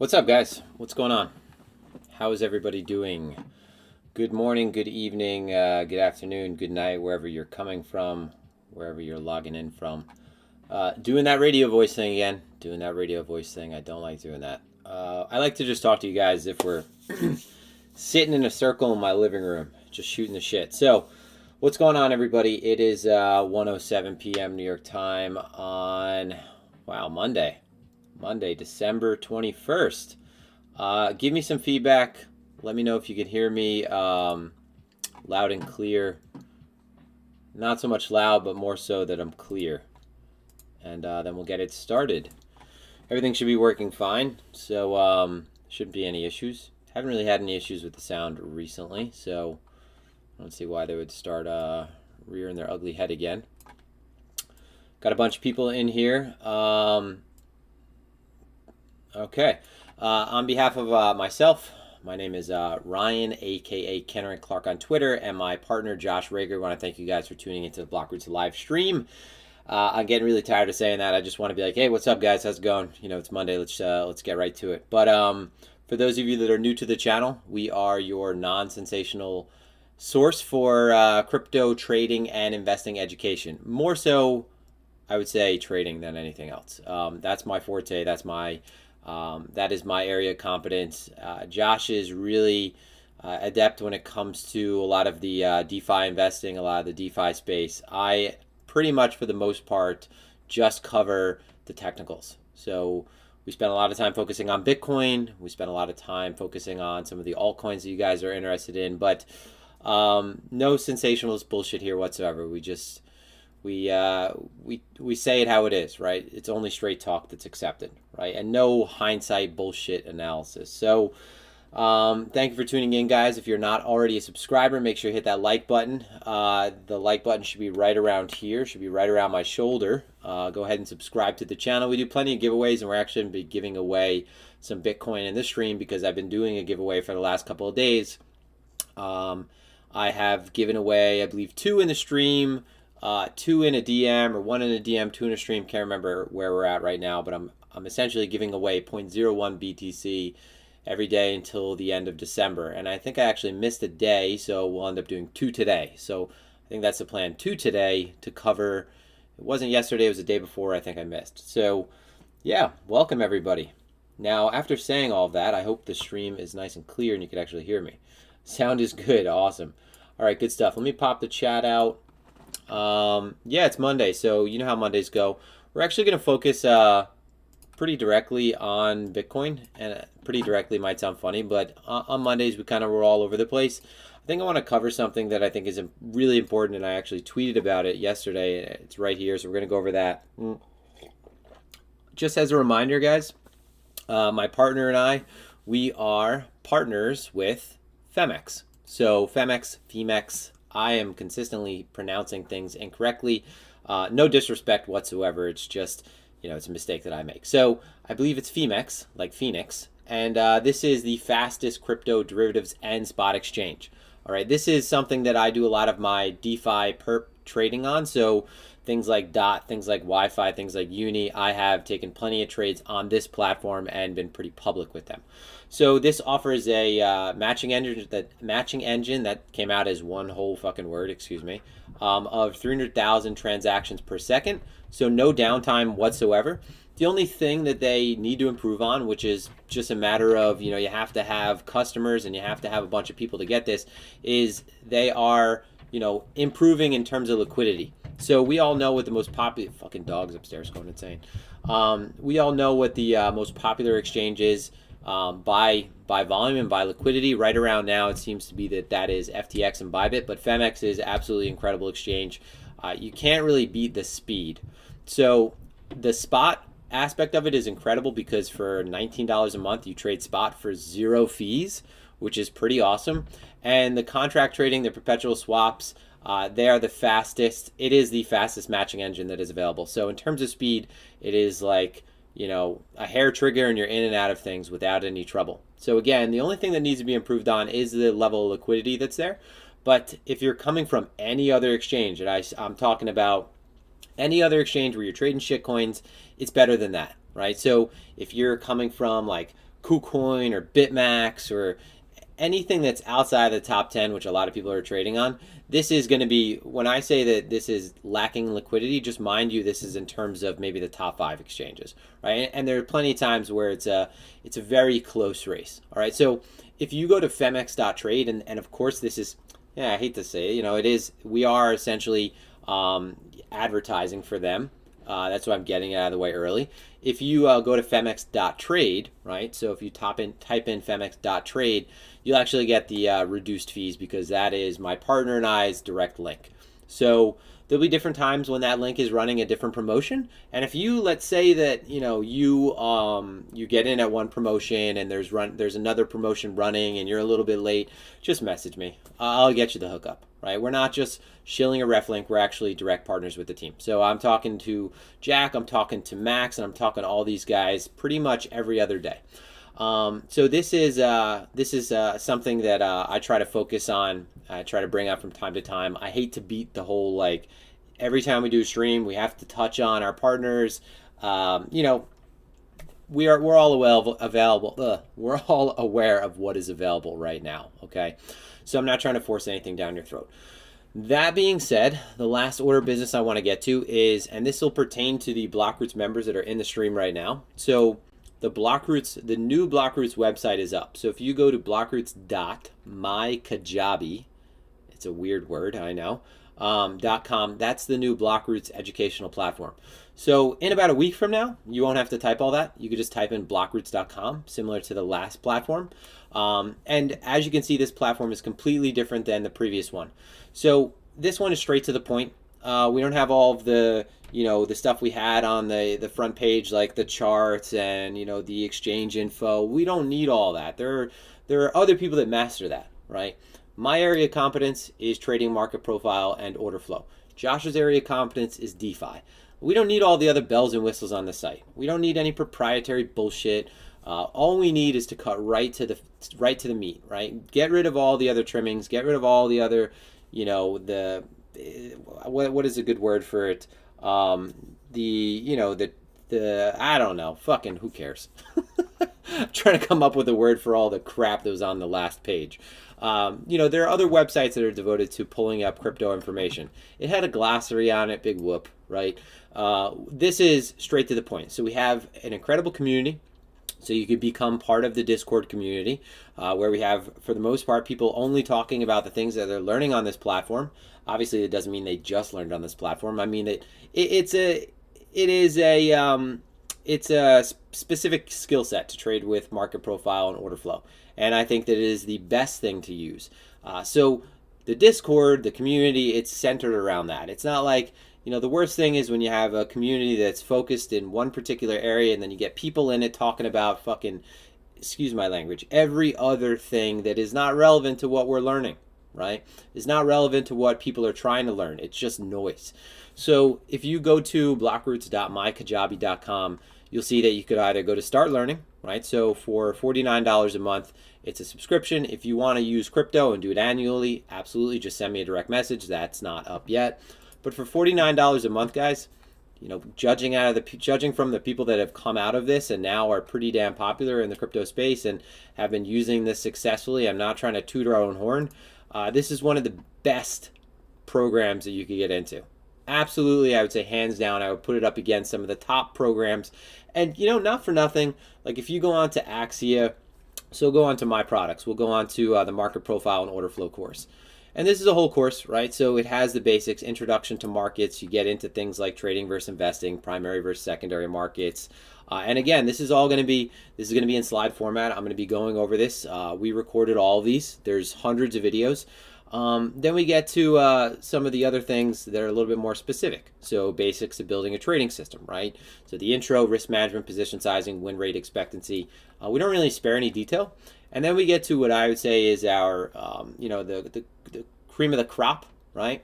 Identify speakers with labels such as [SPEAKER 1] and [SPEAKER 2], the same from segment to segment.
[SPEAKER 1] What's up, guys? What's going on? How is everybody doing? Good morning, good evening, good afternoon, good night, wherever you're coming from, wherever you're logging in from. Doing that radio voice thing again. Doing that radio voice thing. I don't like doing that. I like to just talk to you guys if we're sitting in a circle in my living room, just shooting the shit. So, what's going on, everybody? It is 1:07 p.m. New York time on, Monday. December 21st. Give me some feedback. Let me know if you can hear me loud and clear. Not so much loud, but more so that I'm clear. And then we'll get it started. Everything should be working fine, so shouldn't be any issues. Haven't really had any issues with the sound recently, so I don't see why they would start rearing their ugly head again. Got a bunch of people in here. Okay. On behalf of myself, my name is Ryan, a.k.a. Kenner and Clark on Twitter, and my partner, Josh Rager. I want to thank you guys for tuning into the BlockRoots live stream. I'm getting really tired of saying that. I just want to be like, hey, what's up, guys? How's it going? You know, it's Monday. Let's get right to it. But for those of you that are new to the channel, we are your non-sensational source for crypto trading and investing education. More so, I would say, trading than anything else. That's my forte. That is my area of competence. Josh is really adept when it comes to a lot of the DeFi investing, a lot of the DeFi space. I pretty much, for the most part, just cover the technicals. So we spent a lot of time focusing on Bitcoin. We spent a lot of time focusing on some of the altcoins that you guys are interested in, but no sensationalist bullshit here whatsoever. We say it how it is, right? It's only straight talk that's accepted, right? And no hindsight bullshit analysis. So thank you for tuning in, guys. If you're not already a subscriber, make sure you hit that like button. The like button should be right around here, should be right around my shoulder. Go ahead and subscribe to the channel. We do plenty of giveaways, and we're actually going to be giving away some Bitcoin in this stream because I've been doing a giveaway for the last couple of days. I have given away, I believe, 2 in the stream, 2 in a DM, or 1 in a DM, 2 in a stream. Can't remember where we're at right now, but I'm essentially giving away 0.01 BTC every day until the end of December. And I think I actually missed a day, so we'll end up doing 2 today. So I think that's the plan, 2 today to cover. It wasn't yesterday, it was the day before I think I missed. So yeah, welcome everybody. Now, after saying all of that, I hope the stream is nice and clear and you can actually hear me. Sound is good, awesome. All right, good stuff. Let me pop the chat out. Yeah, it's Monday, so you know how Mondays go. We're actually going to focus pretty directly on Bitcoin, and pretty directly might sound funny, but on Mondays we kind of were all over the place. I think I want to cover something that I think is really important, and I actually tweeted about it yesterday. It's right here, so we're going to go over that. Just as a reminder, guys, my partner and I, we are partners with FMEX. So FMEX, I am consistently pronouncing things incorrectly. No disrespect whatsoever. It's just, it's a mistake that I make. So I believe it's Phemex, like Phoenix. And this is the fastest crypto derivatives and spot exchange. All right, this is something that I do a lot of my DeFi perp trading on. So things like DOT, things like Wi-Fi, things like Uni, I have taken plenty of trades on this platform and been pretty public with them. So this offers a matching engine that came out as one whole fucking word, excuse me, of 300,000 transactions per second. So no downtime whatsoever. The only thing that they need to improve on, which is just a matter of, you have to have customers and you have to have a bunch of people to get this, is they are, improving in terms of liquidity. So we all know what the most popular, fucking dogs upstairs going insane. We all know what the most popular exchange is by volume and by liquidity. Right around now, it seems to be that is FTX and Bybit, but FMEX is absolutely incredible exchange. You can't really beat the speed. So the spot aspect of it is incredible because for $19 a month, you trade spot for 0 fees, which is pretty awesome. And the contract trading, the perpetual swaps, they are the fastest. It is the fastest matching engine that is available. So in terms of speed, it is like, a hair trigger and you're in and out of things without any trouble. So again, the only thing that needs to be improved on is the level of liquidity that's there. But if you're coming from any other exchange, and I'm talking about any other exchange where you're trading shitcoins, it's better than that, right? So if you're coming from like KuCoin or BitMEX or anything that's outside the top 10, which a lot of people are trading on, this is going to be, when I say that this is lacking liquidity, just mind you, this is in terms of maybe the top 5 exchanges, right? And there are plenty of times where it's a very close race, all right? So if you go to Phemex.trade, and of course this is, yeah, I hate to say it, it is, we are essentially advertising for them. That's why I'm getting it out of the way early. If you go to Phemex.trade, right? So if you type in Phemex.trade, you'll actually get the reduced fees because that is my partner and I's direct link. So there'll be different times when that link is running a different promotion. And if you, let's say that you get in at one promotion and there's another promotion running and you're a little bit late, just message me. I'll get you the hookup. Right? We're not just shilling a ref link, we're actually direct partners with the team. So I'm talking to Jack, I'm talking to Max, and I'm talking to all these guys pretty much every other day. So this is something that I try to focus on, I try to bring up from time to time. I hate to beat the whole, like, every time we do a stream, we have to touch on our partners. We're all available. We're all aware of what is available right now, okay? So I'm not trying to force anything down your throat. That being said, the last order of business I want to get to is, and this will pertain to the BlockRoots members that are in the stream right now. So the new BlockRoots website is up. So if you go to blockroots.mykajabi, it's a weird word, I know, .com, that's the new BlockRoots educational platform. So in about a week from now, you won't have to type all that. You could just type in blockroots.com, similar to the last platform. And as you can see, this platform is completely different than the previous one. So this one is straight to the point. We don't have all of the, the stuff we had on the front page, like the charts and, the exchange info. We don't need all that. There are other people that master that, right? My area of competence is trading market profile and order flow. Josh's area of competence is DeFi. We don't need all the other bells and whistles on the site. We don't need any proprietary bullshit. All we need is to cut right to the meat, right? Get rid of all the other trimmings. Get rid of all the other, what is a good word for it? I don't know. Fucking who cares? I'm trying to come up with a word for all the crap that was on the last page. There are other websites that are devoted to pulling up crypto information. It had a glossary on it, big whoop, right? This is straight to the point. So we have an incredible community. So you could become part of the Discord community, where we have, for the most part, people only talking about the things that they're learning on this platform. Obviously, it doesn't mean they just learned on this platform. I mean that it's a specific skill set to trade with market profile and order flow, and I think that it is the best thing to use. So the Discord, the community, it's centered around that. It's not like, the worst thing is when you have a community that's focused in one particular area and then you get people in it talking about fucking, excuse my language, every other thing that is not relevant to what we're learning, right? Is not relevant to what people are trying to learn. It's just noise. So if you go to blockroots.mykajabi.com, you'll see that you could either go to start learning, right? So for $49 a month, it's a subscription. If you want to use crypto and do it annually, absolutely, just send me a direct message. That's not up yet. But for $49 a month, guys, judging from the people that have come out of this and now are pretty damn popular in the crypto space and have been using this successfully, I'm not trying to toot our own horn. This is one of the best programs that you could get into. Absolutely, I would say hands down, I would put it up against some of the top programs. And, not for nothing, like if you go on to Axia, so go on to my products, we'll go on to the market profile and order flow course. And this is a whole course, right? So it has the basics, introduction to markets. You get into things like trading versus investing, primary versus secondary markets. And again, this is going to be in slide format. I'm going to be going over this. We recorded all of these. There's hundreds of videos. Then we get to some of the other things that are a little bit more specific. So basics of building a trading system, right? So the intro, risk management, position sizing, win rate expectancy. We don't really spare any detail. And then we get to what I would say is our, the cream of the crop, right?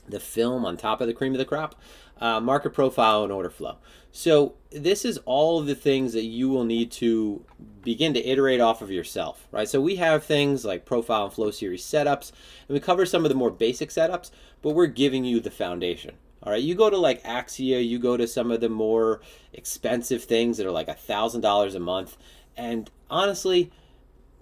[SPEAKER 1] The film on top of the cream of the crop, market profile and order flow. So this is all of the things that you will need to begin to iterate off of yourself, right? So we have things like profile and flow series setups, and we cover some of the more basic setups, but we're giving you the foundation. All right, you go to like Axia, you go to some of the more expensive things that are like $1,000 a month, And honestly,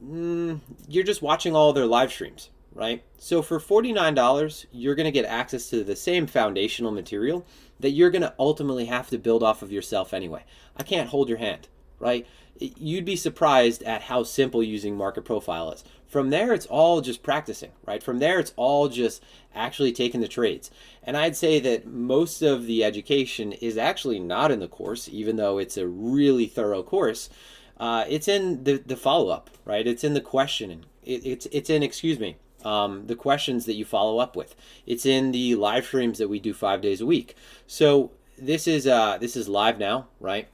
[SPEAKER 1] you're just watching all their live streams, right? So for $49, you're going to get access to the same foundational material that you're going to ultimately have to build off of yourself anyway. I can't hold your hand, right? You'd be surprised at how simple using market profile is. From there, it's all just practicing, right? From there, it's all just actually taking the trades. And I'd say that most of the education is actually not in the course, even though it's a really thorough course. It's in the follow-up, right? It's in the questioning. It's in, excuse me, the questions that you follow up with. It's in the live streams that we do 5 days a week. So this is live now, right?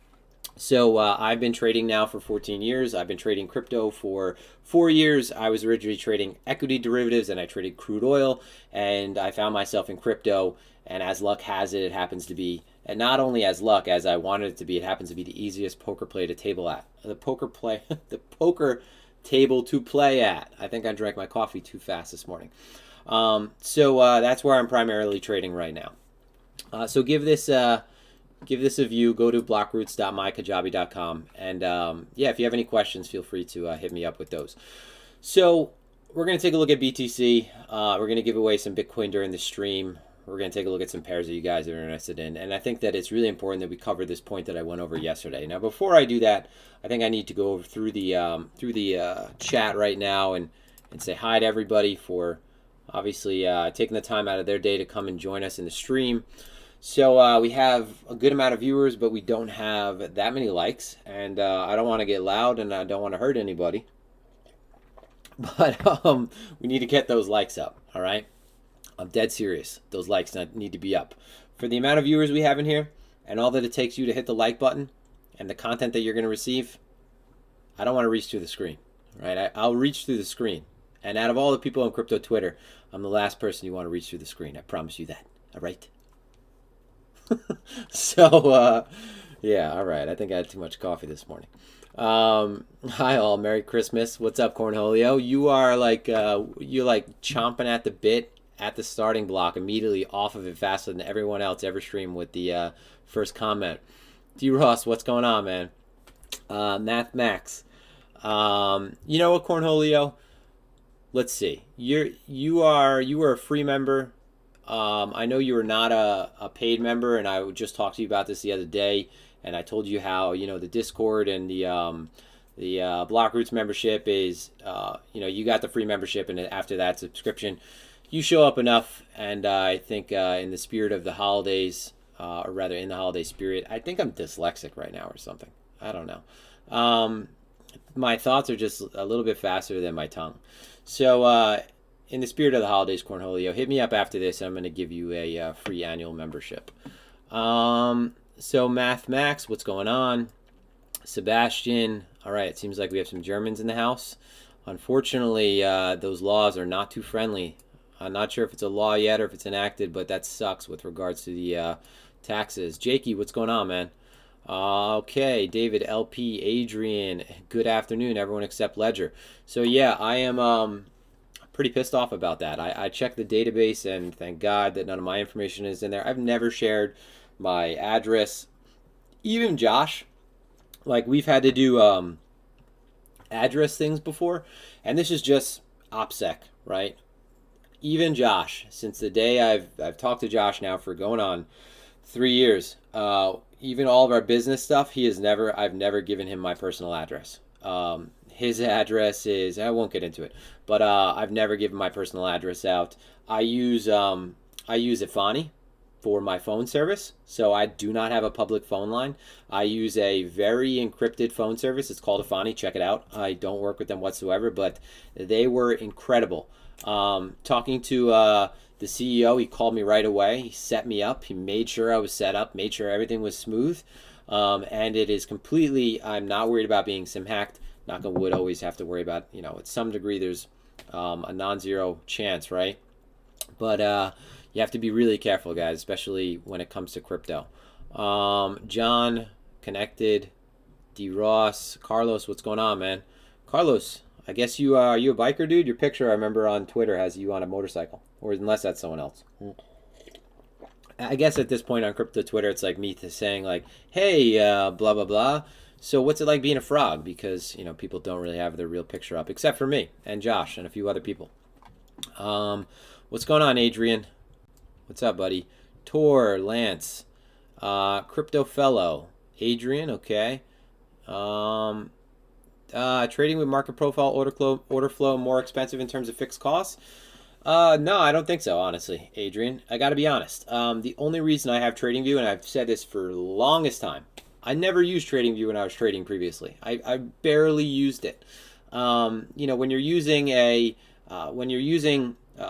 [SPEAKER 1] So I've been trading now for 14 years. I've been trading crypto for 4 years. I was originally trading equity derivatives, and I traded crude oil, and I found myself in crypto. And as luck has it, it happens to be, and not only as luck as I wanted it to be, it happens to be the easiest poker play to table at. The poker table to play at. I think I drank my coffee too fast this morning. So that's where I'm primarily trading right now. So give this a view. Go to blockroots.mykajabi.com, and yeah, if you have any questions, feel free to hit me up with those. So we're going to take a look at BTC. We're going to give away some Bitcoin during the stream. We're going to take a look at some pairs that you guys are interested in. And I think that it's really important that we cover this point that I went over yesterday. Now, before I do that, I think I need to go over through the chat right now and say hi to everybody for obviously taking the time out of their day to come and join us in the stream. So we have a good amount of viewers, but we don't have that many likes. And I don't want to get loud, and I don't want to hurt anybody. But we need to get those likes up, all right? I'm dead serious. Those likes need to be up. For the amount of viewers we have in here and all that it takes you to hit the like button and the content that you're going to receive, I don't want to reach through the screen, right? I'll reach through the screen. And out of all the people on crypto Twitter, I'm the last person you want to reach through the screen. I promise you that. All right? So, yeah, all right. I think I had too much coffee this morning. Hi all. Merry Christmas. What's up, Cornholio? You are like, you're like chomping at the bit at the starting block, immediately off of it faster than everyone else ever streamed with the first comment. D. Ross, what's going on, man? MathMax. You know what, Cornholio? Let's see. You are a free member. I know you are not a paid member, and I just talked to you about this the other day, and I told you how the Discord and the BlockRoots membership is you got the free membership, and after that subscription, you show up enough, and I think in the spirit of the holidays, or rather in the holiday spirit, I think I'm dyslexic right now or something. I don't know. My thoughts are just a little bit faster than my tongue. So in the spirit of the holidays, Cornholio, hit me up after this. I'm going to give you a free annual membership. So MathMax, what's going on? Sebastian, all right, it seems like we have some Germans in the house. Unfortunately, those laws are not too friendly. I'm not sure if it's a law yet or if it's enacted, but that sucks with regards to the taxes. Jakey, what's going on, man? Okay, David, LP, Adrian, good afternoon, everyone except Ledger. So yeah, I am pretty pissed off about that. I checked the database, and thank God that none of my information is in there. I've never shared my address. Even Josh, like we've had to do address things before, and this is just OPSEC, right? Even Josh, since the day I've talked to Josh now for going on 3 years, even all of our business stuff, I've never given him my personal address. His address is, I won't get into it, but I've never given my personal address out. I use Ifani for my phone service, so I do not have a public phone line. I use a very encrypted phone service. It's called Ifani. Check it out. I don't work with them whatsoever, but they were incredible. Talking to the CEO, he called me right away. He set me up. He made sure I was set up, made sure everything was smooth, and it is completely, I'm not worried about being SIM hacked. Knock on wood, always have to worry about, at some degree there's a non-zero chance, right? But you have to be really careful, guys, especially when it comes to crypto. John, connected. D. Ross, Carlos, what's going on, man? Carlos, I guess are you a biker, dude? Your picture, I remember on Twitter, has you on a motorcycle, or unless that's someone else. I guess at this point on crypto Twitter, it's like me saying like, hey, blah, blah, blah. So what's it like being a frog? Because, people don't really have their real picture up, except for me and Josh and a few other people. What's going on, Adrian? What's up, buddy? Tor, Lance, Crypto Fellow, Adrian, okay. Trading with market profile order flow more expensive in terms of fixed costs? No, I don't think so, honestly, Adrian. I got to be honest. The only reason I have TradingView, and I've said this for the longest time, I never used TradingView when I was trading previously. I barely used it. When you're using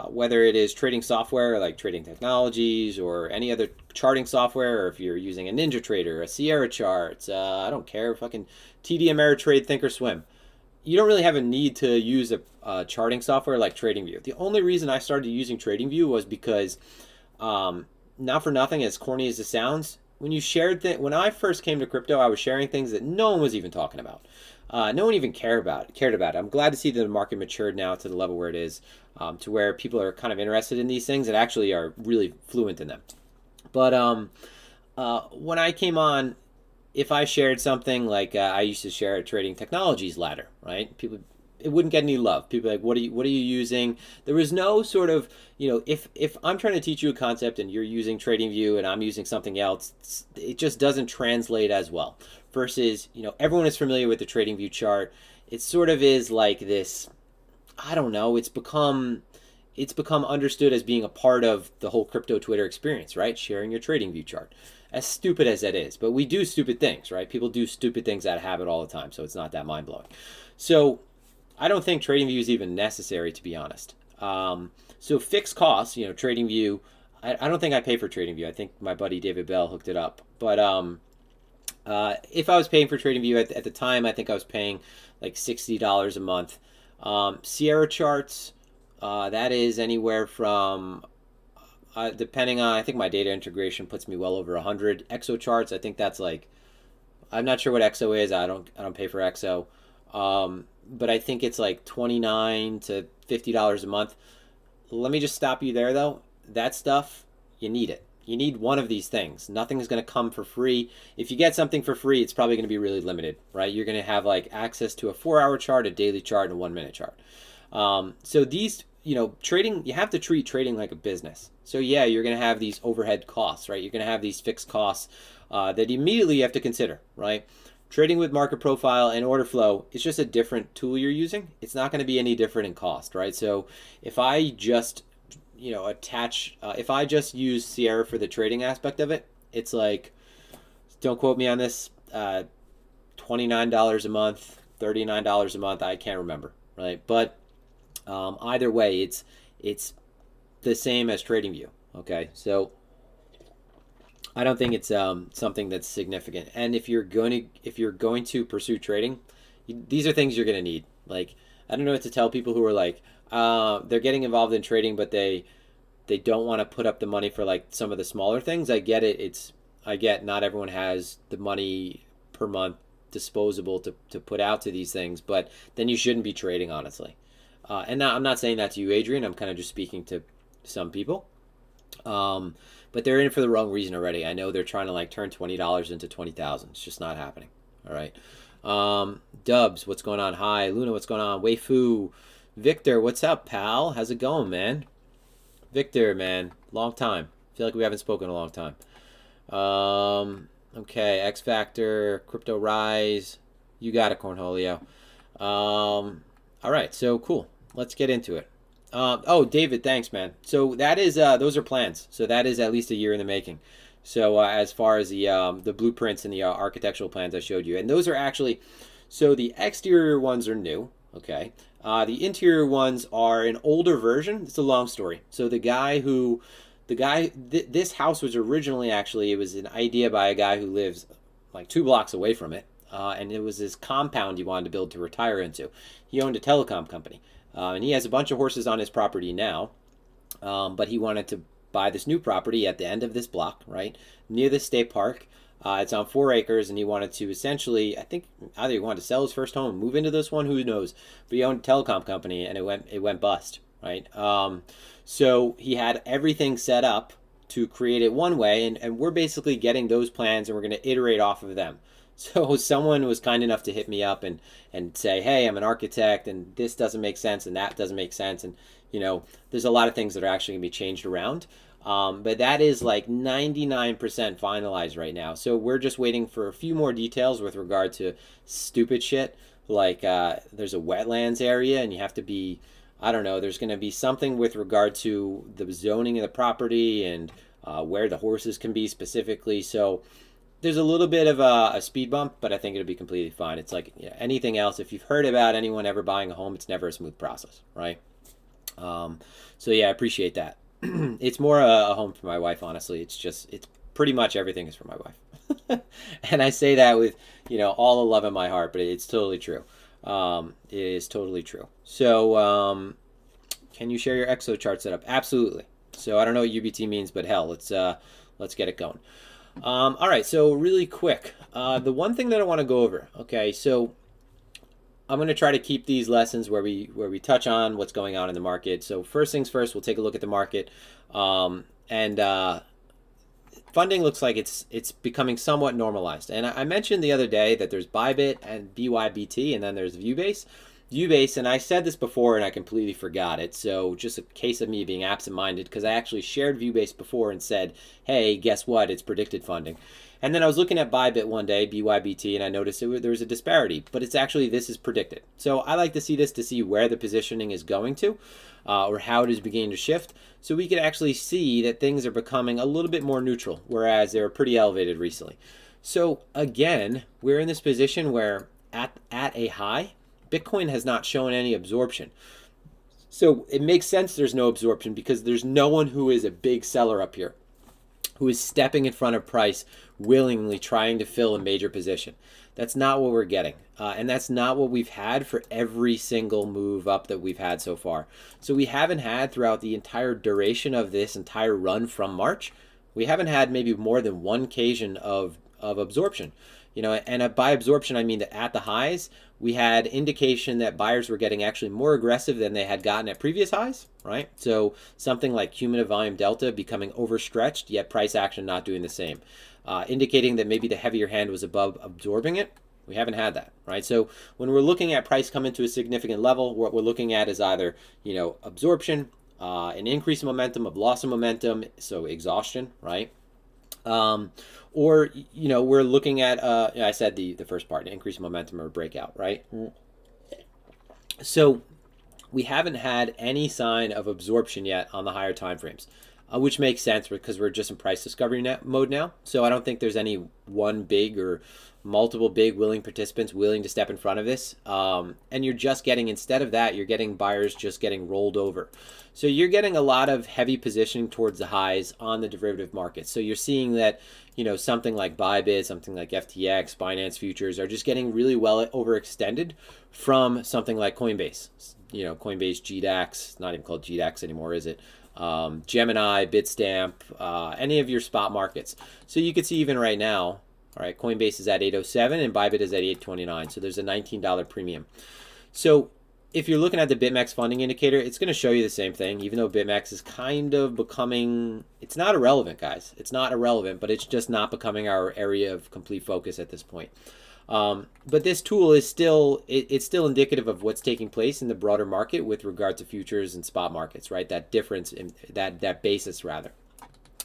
[SPEAKER 1] whether it is trading software like Trading Technologies or any other charting software, or if you're using a NinjaTrader, a Sierra Charts, I don't care, fucking TD Ameritrade, Thinkorswim, you don't really have a need to use a charting software like TradingView. The only reason I started using TradingView was because, not for nothing, as corny as it sounds, when I first came to crypto, I was sharing things that no one was even talking about. No one even cared about it. I'm glad to see that the market matured now to the level where it is, to where people are kind of interested in these things and actually are really fluent in them. But when I came on, if I shared something like I used to share a Trading Technologies ladder, right? It wouldn't get any love. People are like, what are you using? There was no sort of, if I'm trying to teach you a concept and you're using TradingView and I'm using something else, it just doesn't translate as well. Versus, everyone is familiar with the TradingView chart. It sort of is like this, I don't know, it's become understood as being a part of the whole crypto Twitter experience, right? Sharing your TradingView chart. As stupid as that is, but we do stupid things, right? People do stupid things out of habit all the time, so it's not that mind-blowing. So I don't think TradingView is even necessary, to be honest. So fixed costs, TradingView, I don't think I pay for TradingView. I think my buddy David Bell hooked it up. But if I was paying for TradingView at the time, I think I was paying like $60 a month. Sierra Charts, that is anywhere from, depending on, I think my data integration puts me well over 100. Exo Charts, I think that's like, I'm not sure what Exo is. I don't pay for Exo. But I think it's like $29 to $50 a month. Let me just stop you there, though. That stuff, you need it. You need one of these things. Nothing is going to come for free. If you get something for free, it's probably going to be really limited, right? You're going to have like access to a 4-hour chart, a daily chart, and a 1-minute chart. So these, trading, you have to treat trading like a business. So yeah, you're going to have these overhead costs, right? You're going to have these fixed costs that immediately you have to consider, right? Trading with market profile and order flow, it's just a different tool you're using. It's not going to be any different in cost, right? So if I just, if I just use Sierra for the trading aspect of it, it's like, don't quote me on this, $29 a month, $39 a month, I can't remember, right? But either way, it's the same as TradingView, okay? So I don't think it's something that's significant. And if you're going to pursue trading, these are things you're going to need. Like, I don't know what to tell people who are like, they're getting involved in trading, but they don't want to put up the money for like some of the smaller things. I get it. I get not everyone has the money per month disposable to put out to these things, but then you shouldn't be trading, honestly. And now, I'm not saying that to you, Adrian. I'm kind of just speaking to some people. But they're in it for the wrong reason already. I know they're trying to like turn $20 into 20,000. It's just not happening. All right. Dubs, what's going on? Hi, Luna, what's going on? Weifu, Victor, what's up, pal? How's it going, man? Victor, man, long time. Feel like we haven't spoken in a long time. Okay, X Factor, Crypto Rise, you got it, Cornholio. All right, so cool. Let's get into it. David, thanks, man. So that is, those are plans. So that is at least a year in the making. So as far as the blueprints and the architectural plans I showed you, and those are actually, so the exterior ones are new, okay. The interior ones are an older version. It's a long story. So this house was originally actually, it was an idea by a guy who lives like 2 blocks away from it. And it was this compound he wanted to build to retire into. He owned a telecom company. And he has a bunch of horses on his property now. But he wanted to buy this new property at the end of this block, right? Near the state park. It's on 4 acres, and he wanted to essentially, I think either he wanted to sell his first home, move into this one, who knows. But he owned a telecom company, and it went bust, right? So he had everything set up to create it one way, and we're basically getting those plans, and we're going to iterate off of them. So someone was kind enough to hit me up and say, hey, I'm an architect and this doesn't make sense and that doesn't make sense. And, there's a lot of things that are actually going to be changed around. But that is like 99% finalized right now. So we're just waiting for a few more details with regard to stupid shit. Like there's a wetlands area and you have to be, I don't know, there's going to be something with regard to the zoning of the property and where the horses can be specifically. So there's a little bit of a speed bump, but I think it'll be completely fine. It's like anything else. If you've heard about anyone ever buying a home, it's never a smooth process, right? So yeah, I appreciate that. It's more a home for my wife, honestly. It's pretty much everything is for my wife. And I say that with, all the love in my heart, but it's totally true. It is totally true. So, can you share your Exo chart setup? Absolutely. So I don't know what UBT means, but hell, let's get it going. All right, so really quick, the one thing that I want to go over, okay, so I'm going to try to keep these lessons where we touch on what's going on in the market. So first things first, we'll take a look at the market, and funding looks like it's becoming somewhat normalized. And I mentioned the other day that there's Bybit and BYBT, and then there's Viewbase. Viewbase, and I said this before and I completely forgot it, so just a case of me being absent-minded, because I actually shared Viewbase before and said, hey, guess what, it's predicted funding. And then I was looking at Bybit one day, BYBT, and I noticed there was a disparity, but it's actually, this is predicted. So I like to see this to see where the positioning is going to, or how it is beginning to shift, so we could actually see that things are becoming a little bit more neutral, whereas they were pretty elevated recently. So again, we're in this position where at a high, Bitcoin has not shown any absorption. So it makes sense there's no absorption because there's no one who is a big seller up here who is stepping in front of price willingly trying to fill a major position. That's not what we're getting. And that's not what we've had for every single move up that we've had so far. So we haven't had throughout the entire duration of this entire run from March, we haven't had maybe more than one occasion of absorption. And by absorption, I mean that at the highs, we had indication that buyers were getting actually more aggressive than they had gotten at previous highs, right? So something like cumulative volume delta becoming overstretched, yet price action not doing the same, indicating that maybe the heavier hand was above absorbing it. We haven't had that, right? So when we're looking at price come into a significant level, what we're looking at is either, absorption, an increase in momentum, of loss of momentum, so exhaustion, right? Or, we're looking at, I said the first part, increase momentum or breakout, right? So we haven't had any sign of absorption yet on the higher time frames, which makes sense because we're just in price discovery mode now. So I don't think there's any one big or multiple big willing participants willing to step in front of this. And you're just getting, instead of that, you're getting buyers just getting rolled over. So you're getting a lot of heavy positioning towards the highs on the derivative market. So you're seeing that, something like Bybit, something like FTX, Binance futures are just getting really well overextended from something like Coinbase. Coinbase, GDAX, not even called GDAX anymore, is it? Gemini, Bitstamp, any of your spot markets. So you can see even right now, all right, Coinbase is at 807 and Bybit is at 829. So there's a $19 premium. So if you're looking at the BitMEX funding indicator, it's going to show you the same thing, even though BitMEX is kind of becoming, it's not irrelevant, guys. It's not irrelevant, but it's just not becoming our area of complete focus at this point. But this tool is still, it's still indicative of what's taking place in the broader market with regard to futures and spot markets, right? That difference in that basis rather.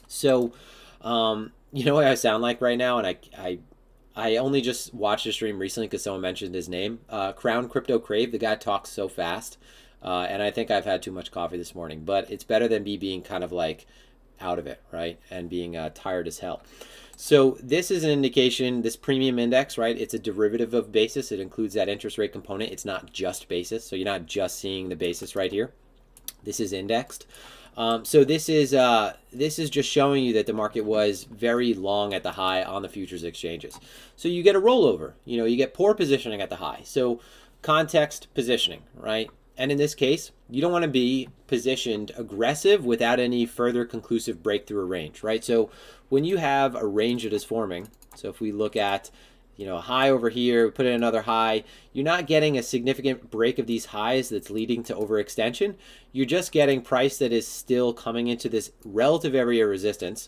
[SPEAKER 1] So, you know what I sound like right now? And I only just watched the stream recently because someone mentioned his name. Crown Crypto Crave, the guy talks so fast. And I think I've had too much coffee this morning, but it's better than me being kind of like out of it, right? And being tired as hell. So this is an indication, this premium index, right? It's a derivative of basis. It includes that interest rate component. It's not just basis. So you're not just seeing the basis right here. This is indexed. So this is just showing you that the market was very long at the high on the futures exchanges. So you get a rollover, you get poor positioning at the high. So context positioning, right? And in this case, you don't want to be positioned aggressive without any further conclusive breakthrough or range, right? So when you have a range that is forming, so if we look at a high over here, we put in another high, you're not getting a significant break of these highs that's leading to overextension. You're just getting price that is still coming into this relative area of resistance.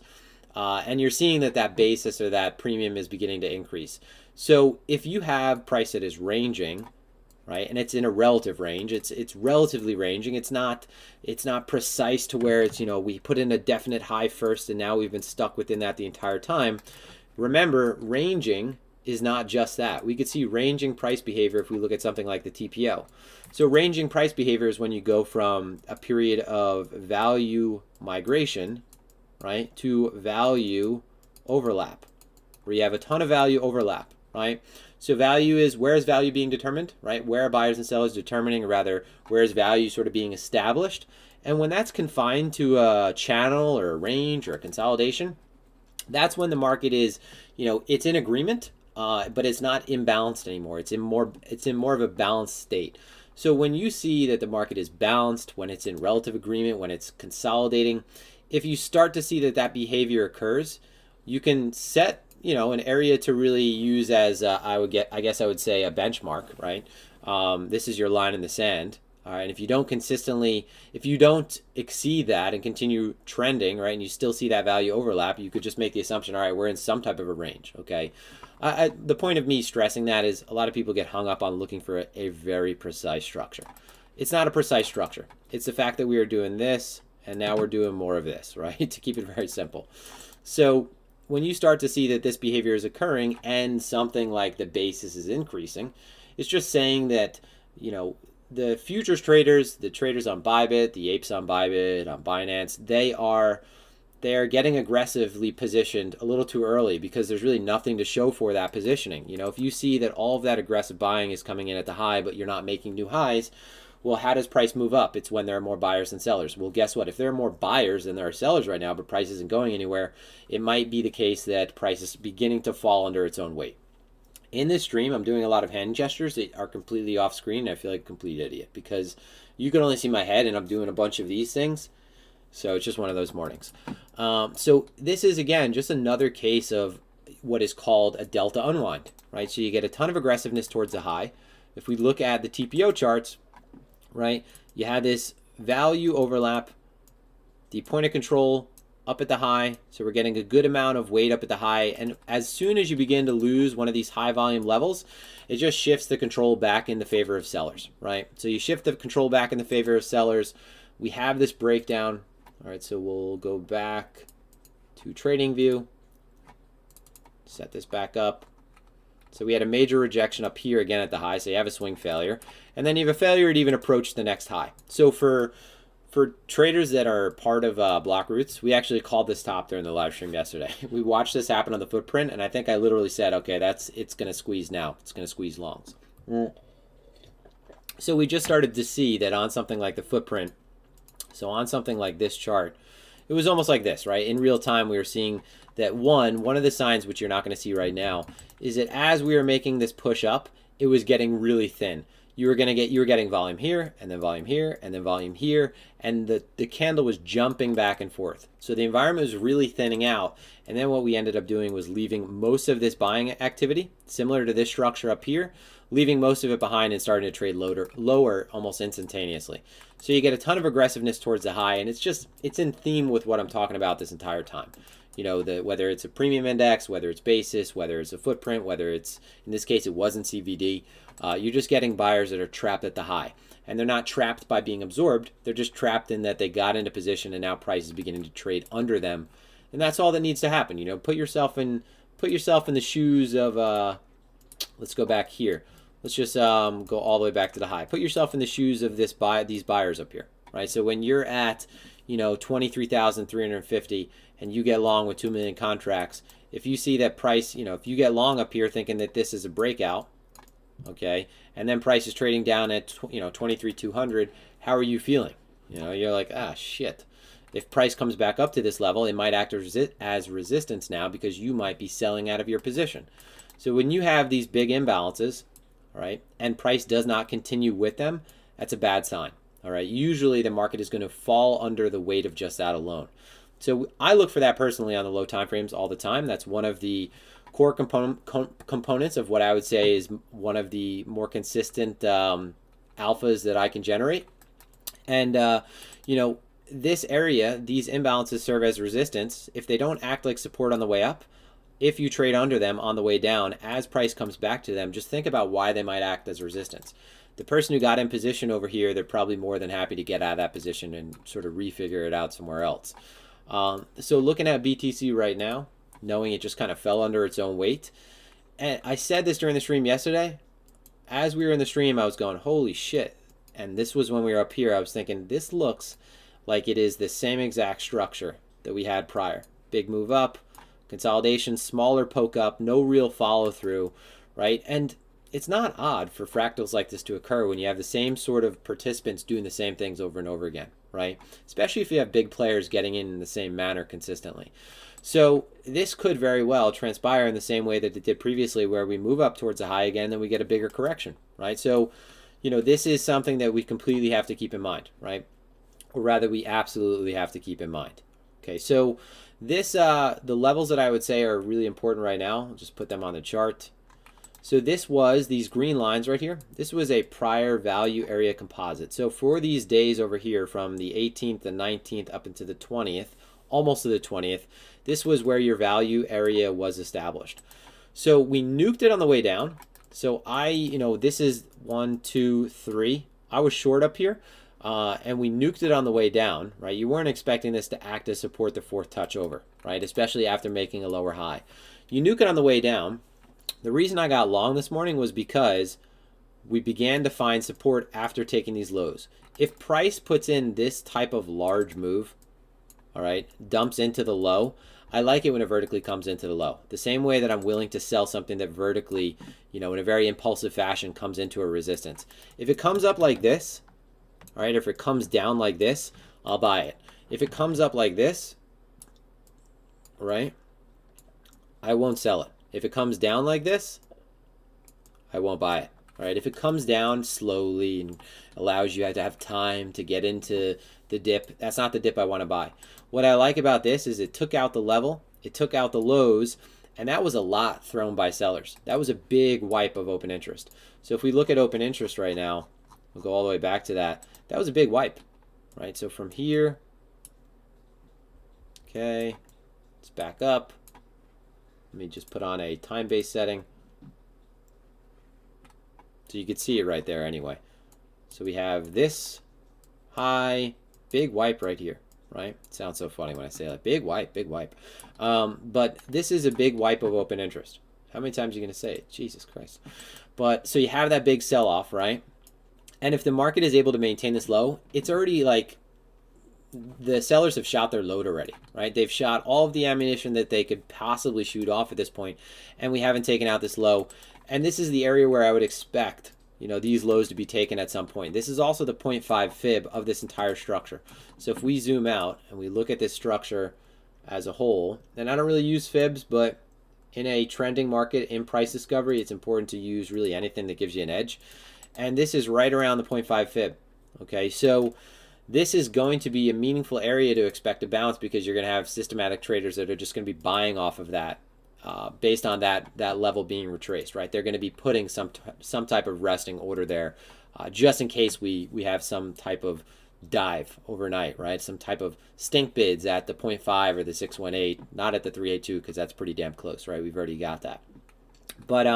[SPEAKER 1] And you're seeing that basis or that premium is beginning to increase. So if you have price that is ranging, right, and it's in a relative range, it's relatively ranging. It's not precise to where it's, we put in a definite high first and now we've been stuck within that the entire time. Remember, ranging is not just that. We could see ranging price behavior if we look at something like the TPO. So ranging price behavior is when you go from a period of value migration, right, to value overlap, where you have a ton of value overlap, right? So value is, where is value being determined, right? Where are buyers and sellers determining, or rather, where is value sort of being established? And when that's confined to a channel or a range or a consolidation, that's when the market is, it's in agreement, but it's not imbalanced anymore. It's in more of a balanced state. So when you see that the market is balanced, when it's in relative agreement, when it's consolidating, if you start to see that behavior occurs, you can set, an area to really use as I guess I would say a benchmark, right? This is your line in the sand. All right, and if you don't exceed that and continue trending, right, and you still see that value overlap, you could just make the assumption, all right, we're in some type of a range, okay? The point of me stressing that is a lot of people get hung up on looking for a very precise structure. It's not a precise structure. It's the fact that we are doing this, and now we're doing more of this, right, to keep it very simple. So when you start to see that this behavior is occurring and something like the basis is increasing, it's just saying that, the futures traders, the traders on Bybit, the apes on Bybit, on Binance, they are getting aggressively positioned a little too early because there's really nothing to show for that positioning. If you see that all of that aggressive buying is coming in at the high, but you're not making new highs, well, how does price move up? It's when there are more buyers than sellers. Well, guess what? If there are more buyers than there are sellers right now, but price isn't going anywhere, it might be the case that price is beginning to fall under its own weight. In this stream, I'm doing a lot of hand gestures that are completely off screen. I feel like a complete idiot because you can only see my head and I'm doing a bunch of these things. So it's just one of those mornings. So this is, again, just another case of what is called a delta unwind, right? So you get a ton of aggressiveness towards the high. If we look at the TPO charts, right, you have this value overlap, the point of control up at the high, so we're getting a good amount of weight up at the high, and as soon as you begin to lose one of these high volume levels, it just shifts the control back in the favor of sellers, right? So you shift the control back in the favor of sellers. We have this breakdown. All right, so we'll go back to trading view, set this back up. So we had a major rejection up here again at the high, so you have a swing failure, and then you have a failure to even approach the next high. So for traders that are part of BlockRoots, we actually called this top during the live stream yesterday. We watched this happen on the footprint, and I think I literally said, okay, it's going to squeeze now. It's going to squeeze longs. So we just started to see that on something like the footprint, so on something like this chart, it was almost like this, right? In real time, we were seeing that one of the signs, which you're not going to see right now, is that as we were making this push up, it was getting really thin. You were getting volume here, and then volume here, and then volume here, and the candle was jumping back and forth. So the environment was really thinning out, and then what we ended up doing was leaving most of this buying activity, similar to this structure up here, leaving most of it behind and starting to trade lower almost instantaneously. So you get a ton of aggressiveness towards the high, and it's in theme with what I'm talking about this entire time. Whether it's a premium index, whether it's basis, whether it's a footprint, whether it's, in this case, it wasn't CVD, you're just getting buyers that are trapped at the high. And they're not trapped by being absorbed. They're just trapped in that they got into position and now price is beginning to trade under them. And that's all that needs to happen. Put yourself in the shoes of, let's go back here. Let's just go all the way back to the high. Put yourself in the shoes of these buyers up here, right? So when you're at, 23,350 and you get long with 2 million contracts, if you see that price, if you get long up here thinking that this is a breakout, okay, and then price is trading down at 23,200, how are you feeling? You're like, shit. If price comes back up to this level, it might act as resistance now because you might be selling out of your position. So when you have these big imbalances, all right, and price does not continue with them, that's a bad sign. All right, usually the market is going to fall under the weight of just that alone. So I look for that personally on the low time frames all the time. That's one of the core components of what I would say is one of the more consistent alphas that I can generate. And this area, these imbalances serve as resistance. If they don't act like support on the way up, if you trade under them on the way down, as price comes back to them, just think about why they might act as resistance. The person who got in position over here, they're probably more than happy to get out of that position and sort of refigure it out somewhere else. So looking at BTC right now, knowing it just kind of fell under its own weight. And I said this during the stream yesterday. As we were in the stream, I was going, holy shit. And this was when we were up here. I was thinking, this looks like it is the same exact structure that we had prior. Big move up, consolidation, smaller poke up, no real follow through, right? And it's not odd for fractals like this to occur when you have the same sort of participants doing the same things over and over again, right? Especially if you have big players getting in the same manner consistently. So this could very well transpire in the same way that it did previously, where we move up towards a high again, then we get a bigger correction, right? So, you know, this is something that we completely have to keep in mind, right? Or rather, we absolutely have to keep in mind. Okay, so this, the levels that I would say are really important right now, I'll just put them on the chart. So this was these green lines right here. This was a prior value area composite. So for these days over here from the 18th, the 19th up into the 20th, almost to the 20th, this was where your value area was established. So we nuked it on the way down. So this is 1, 2, 3. I was short up here, and we nuked it on the way down, right? You weren't expecting this to act as support the fourth touch over, right? Especially after making a lower high. You nuke it on the way down. The reason I got long this morning was because we began to find support after taking these lows. If price puts in this type of large move, all right, dumps into the low, I like it when it vertically comes into the low. The same way that I'm willing to sell something that vertically, in a very impulsive fashion comes into a resistance. If it comes up like this, all right, if it comes down like this, I'll buy it. If it comes up like this, all right, I won't sell it. If it comes down like this, I won't buy it. All right, if it comes down slowly and allows you to have time to get into the dip, that's not the dip I want to buy. What I like about this is it took out the level, it took out the lows, and that was a lot thrown by sellers. That was a big wipe of open interest. So if we look at open interest right now, we'll go all the way back to that. That was a big wipe, right? So from here, okay, let's back up. Let me just put on a time-based setting. So you can see it right there anyway. So we have this high, big wipe right here, right? It sounds so funny when I say that. Big wipe, big wipe. But this is a big wipe of open interest. How many times are you going to say it? Jesus Christ. But so you have that big sell-off, right? And if the market is able to maintain this low, it's already like the sellers have shot their load already, right? They've shot all of the ammunition that they could possibly shoot off at this point, and we haven't taken out this low. And this is the area where I would expect, these lows to be taken at some point. This is also the 0.5 fib of this entire structure. So if we zoom out and we look at this structure as a whole, and I don't really use fibs, but in a trending market in price discovery, it's important to use really anything that gives you an edge. And this is right around the 0.5 fib. Okay, so this is going to be a meaningful area to expect a bounce because you're going to have systematic traders that are just going to be buying off of that based on that level being retraced, right? They're going to be putting some type of resting order there just in case we have some type of dive overnight, right? Some type of stink bids at the 0.5 or the 618, not at the 382 because that's pretty damn close, right? We've already got that. But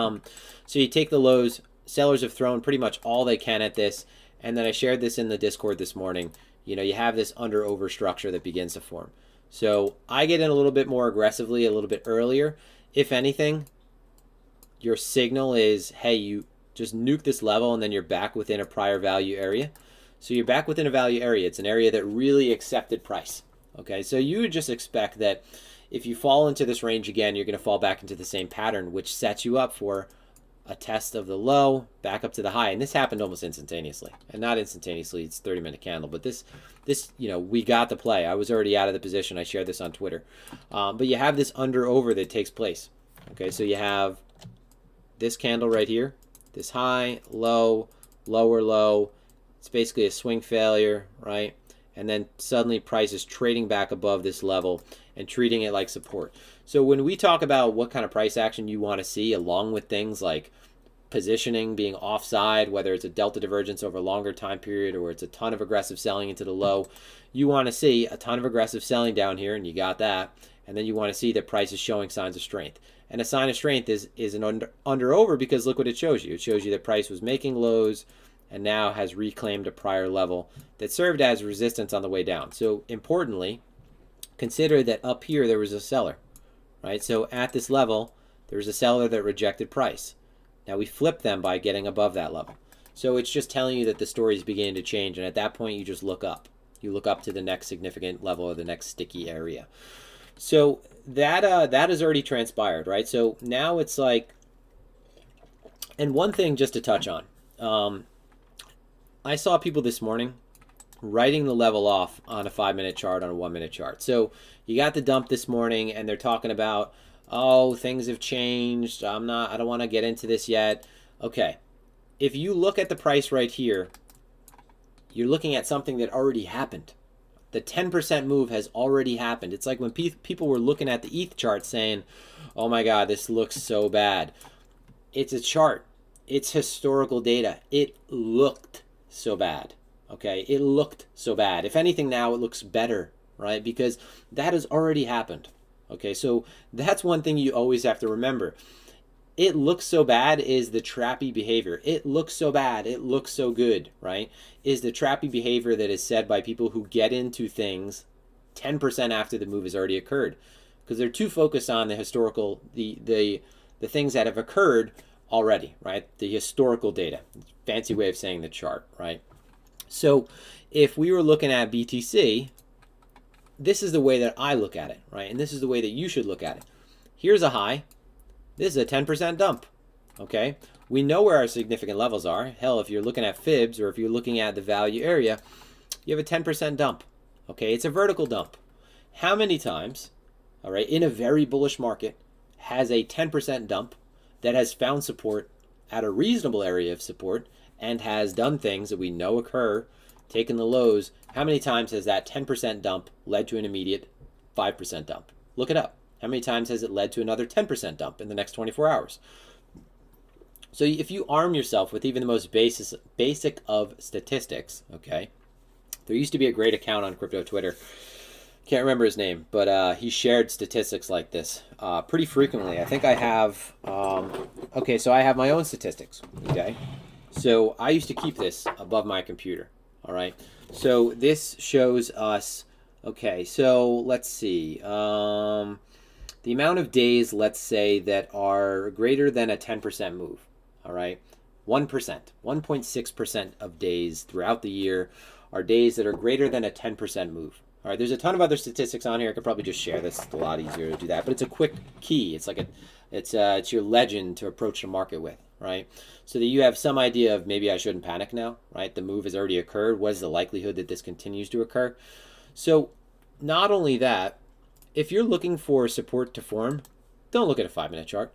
[SPEAKER 1] so you take the lows. Sellers have thrown pretty much all they can at this. And then I shared this in the Discord this morning. You have this under-over structure that begins to form. So I get in a little bit more aggressively, a little bit earlier. If anything, your signal is, hey, you just nuke this level and then you're back within a prior value area. So you're back within a value area. It's an area that really accepted price. Okay, so you would just expect that if you fall into this range again, you're going to fall back into the same pattern, which sets you up for a test of the low back up to the high. And this happened almost instantaneously, and not instantaneously, it's 30-minute candle, but this we got the play. I was already out of the position. I shared this on Twitter. But you have this under over that takes place. Okay, so you have this candle right here, this high, low, lower low. It's basically a swing failure, right? And then suddenly price is trading back above this level and treating it like support. So when we talk about what kind of price action you want to see, along with things like positioning, being offside, whether it's a delta divergence over a longer time period or it's a ton of aggressive selling into the low, you want to see a ton of aggressive selling down here, and you got that. and then you want to see that price is showing signs of strength. And a sign of strength is an under over, because look what it shows you. It shows you that price was making lows and now has reclaimed a prior level that served as resistance on the way down. So importantly, consider that up here there was a seller, right? So at this level, there was a seller that rejected price. Now we flip them by getting above that level. So it's just telling you that the story is beginning to change, and at that point you just look up. You look up to the next significant level or the next sticky area. So that has already transpired, right? So now it's like, and one thing just to touch on, I saw people this morning writing the level off on a 5-minute chart, on a 1-minute chart. So you got the dump this morning, and they're talking about, oh, things have changed. I don't want to get into this yet. Okay, if you look at the price right here, you're looking at something that already happened. The 10% move has already happened. It's like when people were looking at the ETH chart saying, oh my God, this looks so bad. It's a chart. It's historical data. It looked so bad. Okay, it looked so bad. If anything, now it looks better, right? Because that has already happened. Okay, so that's one thing you always have to remember. It looks so bad is the trappy behavior. It looks so bad, it looks so good, right? Is the trappy behavior that is said by people who get into things 10% after the move has already occurred. Because they're too focused on the historical, the things that have occurred already, right? The historical data. Fancy way of saying the chart, right? So if we were looking at BTC, this is the way that I look at it, right? And this is the way that you should look at it. Here's a high. This is a 10% dump, okay? We know where our significant levels are. Hell, if you're looking at fibs or if you're looking at the value area, you have a 10% dump, okay? It's a vertical dump. How many times, all right, in a very bullish market, has a 10% dump that has found support at a reasonable area of support and has done things that we know occur, taken the lows? How many times has that 10% dump led to an immediate 5% dump? Look it up. How many times has it led to another 10% dump in the next 24 hours? So if you arm yourself with even the most basic of statistics, okay? There used to be a great account on crypto Twitter. Can't remember his name, but he shared statistics like this pretty frequently. I think I have, okay, so I have my own statistics, okay? So I used to keep this above my computer, all right? So this shows us, okay, so let's see. The amount of days, let's say, that are greater than a 10% move, all right? 1%, 1.6% of days throughout the year are days that are greater than a 10% move. All right, there's a ton of other statistics on here. I could probably just share this. It's a lot easier to do that, but it's a quick key. It's like it's your legend to approach the market with, right? So that you have some idea of maybe I shouldn't panic now, right? The move has already occurred. What is the likelihood that this continues to occur? So not only that, if you're looking for support to form, don't look at a 5-minute chart.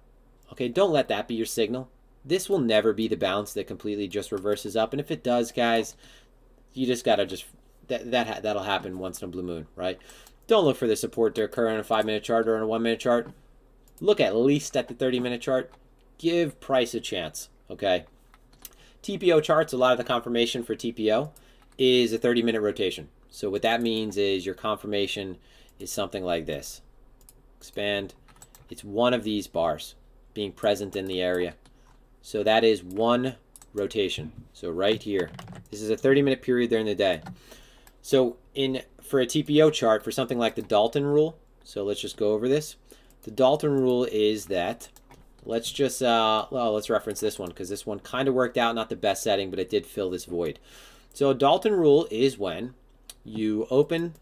[SPEAKER 1] Okay, don't let that be your signal. This will never be the bounce that completely just reverses up. And if it does, guys, you just gotta that'll happen once in a blue moon, right? Don't look for the support to occur on a 5-minute chart or on a 1-minute chart. Look at least at the 30-minute chart. Give price a chance, okay? TPO charts, a lot of the confirmation for TPO is a 30-minute rotation. So what that means is your confirmation is something like this. Expand. It's one of these bars being present in the area. So that is one rotation. So right here, this is a 30-minute period during the day. So for a TPO chart, for something like the Dalton rule, so let's just go over this. The Dalton rule is that, let's just, let's reference this one because this one kind of worked out, not the best setting, but it did fill this void. So a Dalton rule is when you open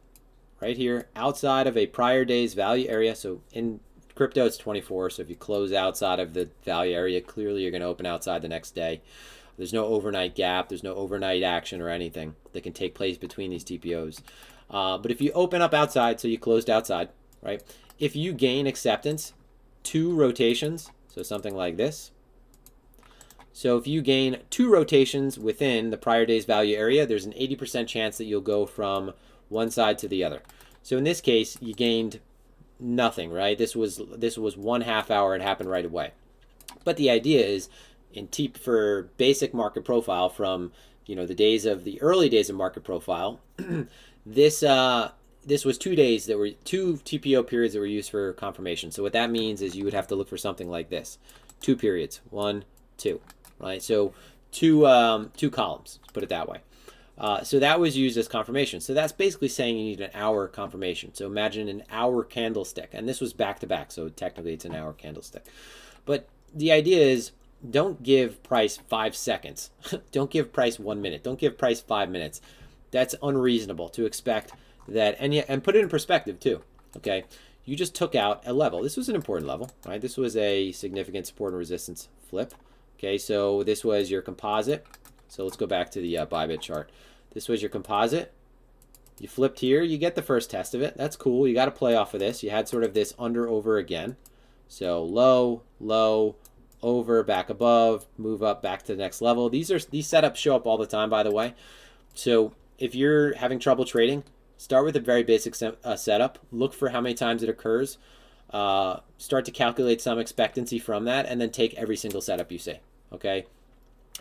[SPEAKER 1] right here outside of a prior day's value area. So in crypto, it's 24. So if you close outside of the value area, clearly you're going to open outside the next day. There's no overnight gap. There's no overnight action or anything that can take place between these TPOs. But if you open up outside, so you closed outside, right? If you gain acceptance, 2 rotations, so something like this. So if you gain 2 rotations within the prior day's value area, there's an 80% chance that you'll go from one side to the other. So in this case, you gained nothing, right? This was 1/2 hour. It happened right away. But the idea is, for basic market profile from the early days of market profile, this this was 2 days that were 2 TPO periods that were used for confirmation. So what that means is you would have to look for something like this: 2 periods, 1, 2, right? So two columns, let's put it that way. So that was used as confirmation. So that's basically saying you need an hour confirmation. So imagine an hour candlestick, and this was back to back, so technically it's an hour candlestick. But the idea is, don't give price 5 seconds. Don't give price 1 minute. Don't give price 5 minutes. That's unreasonable to expect that, and put it in perspective too. Okay, you just took out a level. This was an important level, right? This was a significant support and resistance flip. Okay, so this was your composite. So let's go back to the Bybit chart. This was your composite. You flipped here. You get the first test of it. That's cool. You got to play off of this. You had sort of this under over again. So low, low, over, back above, move up, back to the next level. These setups show up all the time, by the way. So if you're having trouble trading, start with a very basic setup. Look for how many times it occurs. Start to calculate some expectancy from that, and then take every single setup you see. Okay.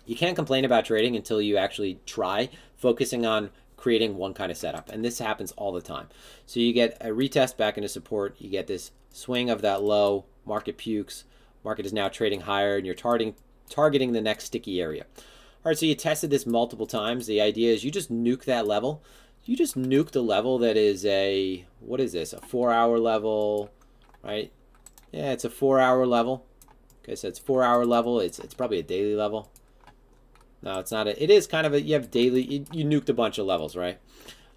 [SPEAKER 1] You can't complain about trading until you actually try focusing on creating one kind of setup. And this happens all the time. So you get a retest back into support. You get this swing of that low. Market pukes. Market is now trading higher, and you're targeting the next sticky area. All right, so you tested this multiple times. The idea is you just nuke that level. You just nuked a level that is a, what is this? A 4-hour level, right? Yeah, it's a 4-hour level. Okay, so it's 4-hour level. It's probably a daily level. No, it's not. It is kind of a, you have daily, you nuked a bunch of levels, right?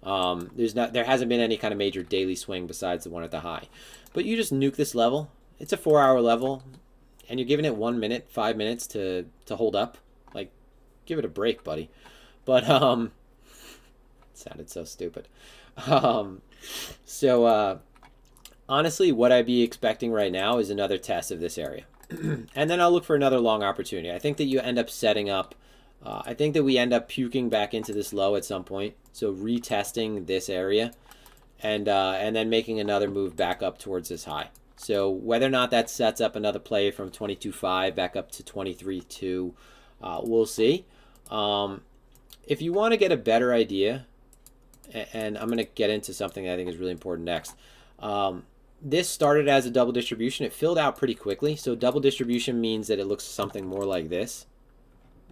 [SPEAKER 1] There hasn't been any kind of major daily swing besides the one at the high. But you just nuke this level. It's a 4-hour level, and you're giving it 1 minute, 5 minutes to hold up. Like, give it a break, buddy. But it sounded so stupid. Honestly, what I'd be expecting right now is another test of this area. And then I'll look for another long opportunity. I think that you end up setting up, I think that we end up puking back into this low at some point. So retesting this area and then making another move back up towards this high. So whether or not that sets up another play from 22.5 back up to 23.2, we'll see. If you want to get a better idea, and I'm going to get into something that I think is really important next. This started as a double distribution. It filled out pretty quickly. So double distribution means that it looks something more like this,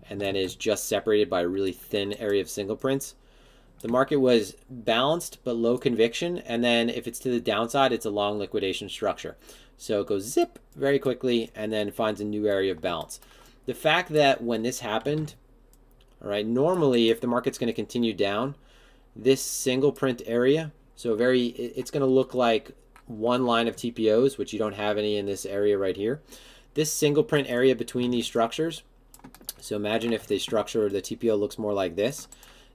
[SPEAKER 1] and then is just separated by a really thin area of single prints. The market was balanced but low conviction, and then if it's to the downside, it's a long liquidation structure. So it goes zip very quickly and then finds a new area of balance. The fact that when this happened, all right, normally if the market's going to continue down, this single print area, so it's going to look like one line of TPOs, which you don't have any in this area right here. This single print area between these structures, so imagine if the structure or the TPO looks more like this.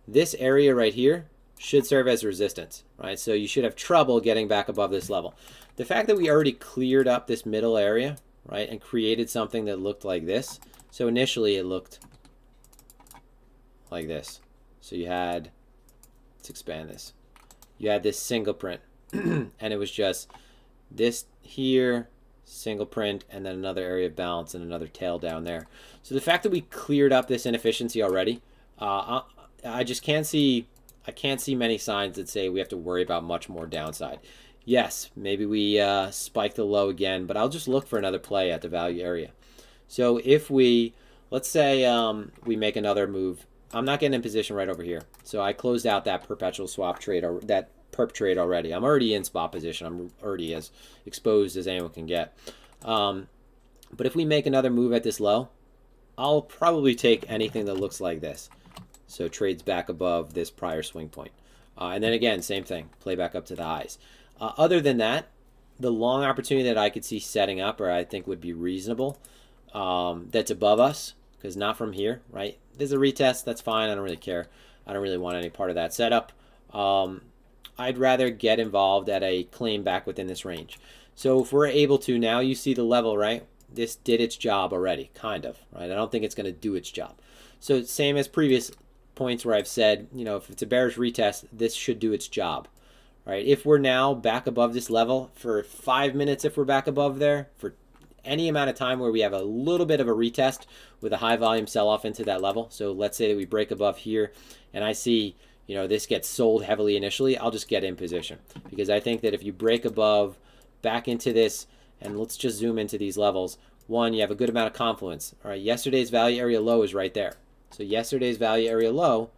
[SPEAKER 1] This area right here should serve as resistance, right? So you should have trouble getting back above this level. The fact that we already cleared up this middle area, right, and created something that looked like this. So initially it looked like this. So you had, let's expand this. You had this single print, and it was just this here, single print, and then another area of balance and another tail down there. So the fact that we cleared up this inefficiency already, I just can't see many signs that say we have to worry about much more downside. Yes, maybe we spike the low again, but I'll just look for another play at the value area. So if we, let's say we make another move, I'm not getting in position right over here. So I closed out that perpetual swap trade, or that perp trade already. I'm already in spot position. I'm already as exposed as anyone can get. But if we make another move at this low, I'll probably take anything that looks like this. So trades back above this prior swing point. And then again, same thing, play back up to the highs. Other than that, the long opportunity that I could see setting up, or I think would be reasonable, that's above us, because not from here, right? There's a retest, that's fine, I don't really care. I don't really want any part of that setup. I'd rather get involved at a claim back within this range. So if we're able to, now you see the level, right? This did its job already, kind of, right? I don't think it's going to do its job. So same as previous points where I've said, you know, if it's a bearish retest, this should do its job, right? If we're now back above this level for 5 minutes, if we're back above there for any amount of time where we have a little bit of a retest with a high volume sell off into that level. So let's say that we break above here and I see, this gets sold heavily initially, I'll just get in position, because I think that if you break above back into this, and let's just zoom into these levels. One, you have a good amount of confluence. All right, yesterday's value area low is right there. So yesterday's value area low,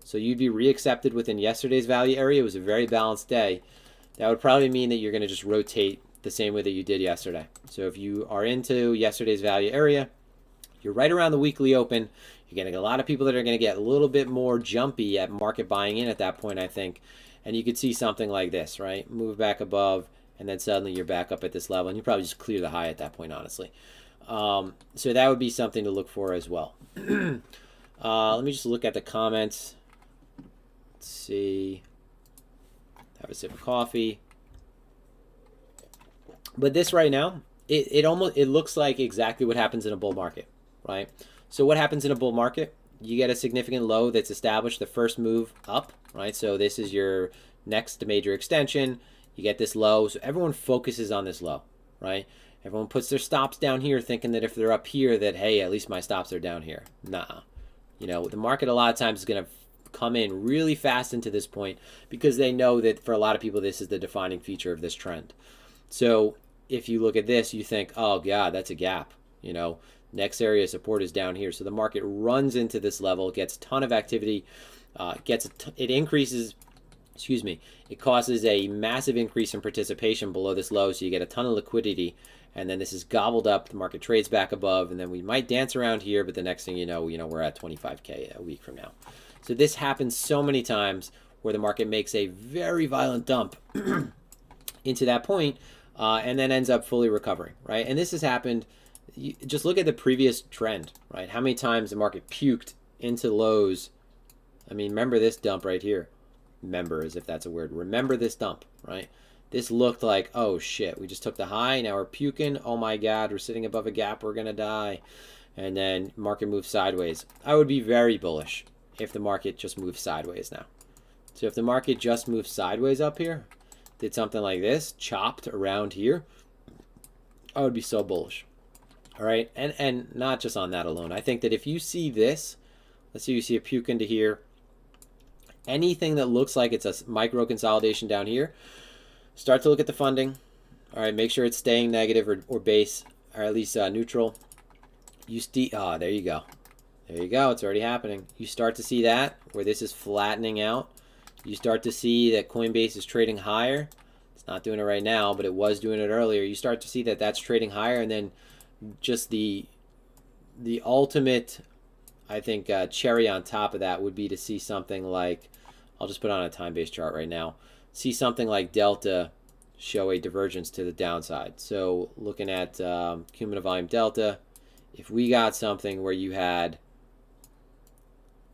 [SPEAKER 1] so you'd be reaccepted within yesterday's value area. It was a very balanced day. That would probably mean that you're going to just rotate the same way that you did yesterday. So if you are into yesterday's value area, you're right around the weekly open. You're getting a lot of people that are going to get a little bit more jumpy at market buying in at that point, I think. And you could see something like this, right? Move back above, and then suddenly you're back up at this level, and you probably just clear the high at that point, honestly. So that would be something to look for as well. Let me just look at the comments. Let's see. Have a sip of coffee. But this right now, it looks like exactly what happens in a bull market, right? So what happens in a bull market? You get a significant low that's established, the first move up, right? So this is your next major extension. You get this low, so everyone focuses on this low, right? Everyone puts their stops down here thinking that if they're up here that, hey, at least my stops are down here. Nah. The market a lot of times is going to come in really fast into this point because they know that for a lot of people this is the defining feature of this trend. So if you look at this, you think, oh God, that's a gap. Next area of support is down here. So the market runs into this level, gets a ton of activity, it increases, it causes a massive increase in participation below this low, so you get a ton of liquidity, and then this is gobbled up, the market trades back above, and then we might dance around here, but the next thing you know, we're at 25K a week from now. So this happens so many times where the market makes a very violent dump into that point, and then ends up fully recovering, right? And this has happened, just look at the previous trend, right? How many times the market puked into lows. I mean, remember this dump right here. Remember, as if that's a word. Remember this dump, right? This looked like, oh shit, we just took the high, now we're puking. Oh my God, we're sitting above a gap, we're gonna die. And then market moves sideways. I would be very bullish if the market just moves sideways now. So if the market just moves sideways up here, did something like this, chopped around here, I would be so bullish. All right, and not just on that alone. I think that if you see this, let's say you see a puke into here, anything that looks like it's a micro consolidation down here, start to look at the funding. All right, make sure it's staying negative or base, or at least neutral. There you go. There you go. It's already happening. You start to see that where this is flattening out. You start to see that Coinbase is trading higher. It's not doing it right now, but it was doing it earlier. You start to see that that's trading higher, and then just the ultimate, I think, cherry on top of that would be to see something like, I'll just put on a time-based chart right now, see something like Delta show a divergence to the downside. So looking at cumulative volume Delta, if we got something where you had,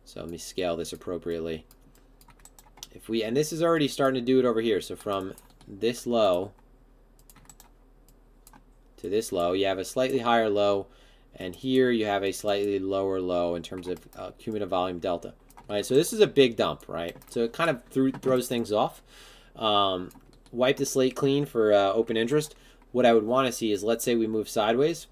[SPEAKER 1] so let me scale this appropriately. And this is already starting to do it over here. So from this low to this low, you have a slightly higher low, and here you have a slightly lower low in terms of cumulative volume Delta. Right, so this is a big dump, right? So it kind of throws things off. Wipe the slate clean for open interest. What I would want to see is, let's say we move sideways.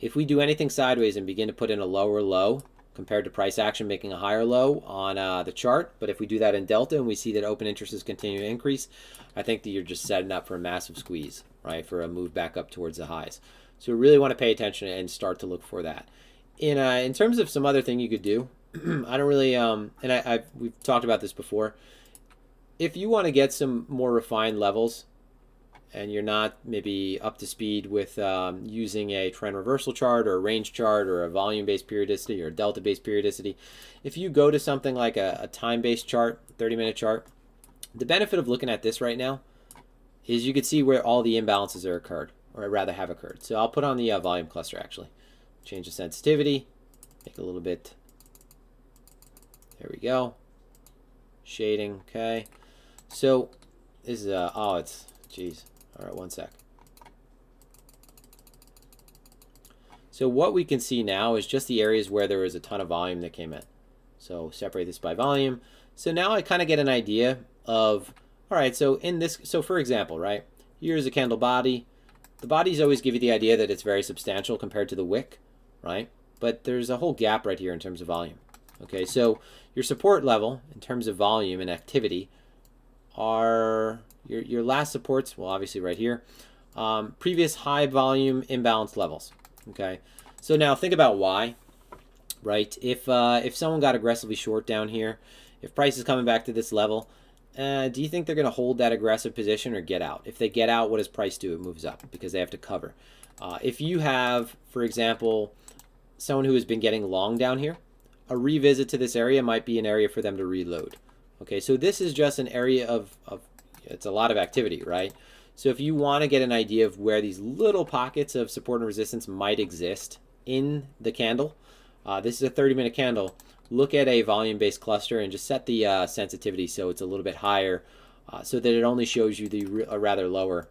[SPEAKER 1] If we do anything sideways and begin to put in a lower low compared to price action making a higher low on the chart, but if we do that in Delta and we see that open interest is continuing to increase, I think that you're just setting up for a massive squeeze, right, for a move back up towards the highs. So we really want to pay attention and start to look for that. In terms of some other thing you could do, I don't really, we've talked about this before. If you want to get some more refined levels and you're not maybe up to speed with using a trend reversal chart or a range chart or a volume-based periodicity or a delta-based periodicity, if you go to something like a time-based chart, 30-minute chart, the benefit of looking at this right now is you could see where all the imbalances are occurred, or rather have occurred. So I'll put on the volume cluster actually. Change the sensitivity, make a little bit. There we go. Shading, okay. So this is geez. All right, one sec. So what we can see now is just the areas where there was a ton of volume that came in. So separate this by volume. So now I kind of get an idea of, all right, so for example, right, here's a candle body. The bodies always give you the idea that it's very substantial compared to the wick, right? But there's a whole gap right here in terms of volume, Okay, so your support level in terms of volume and activity are your last supports, well, obviously right here, previous high volume imbalanced levels. Okay, so now think about why, right? If someone got aggressively short down here, if price is coming back to this level, do you think they're going to hold that aggressive position or get out? If they get out, what does price do? It moves up because they have to cover. If you have, for example, someone who has been getting long down here, a revisit to this area might be an area for them to reload. Okay, so this is just an area of it's a lot of activity, right? So if you want to get an idea of where these little pockets of support and resistance might exist in the candle, this is a 30-minute candle. Look at a volume-based cluster and just set the sensitivity so it's a little bit higher, so that it only shows you the rather lower.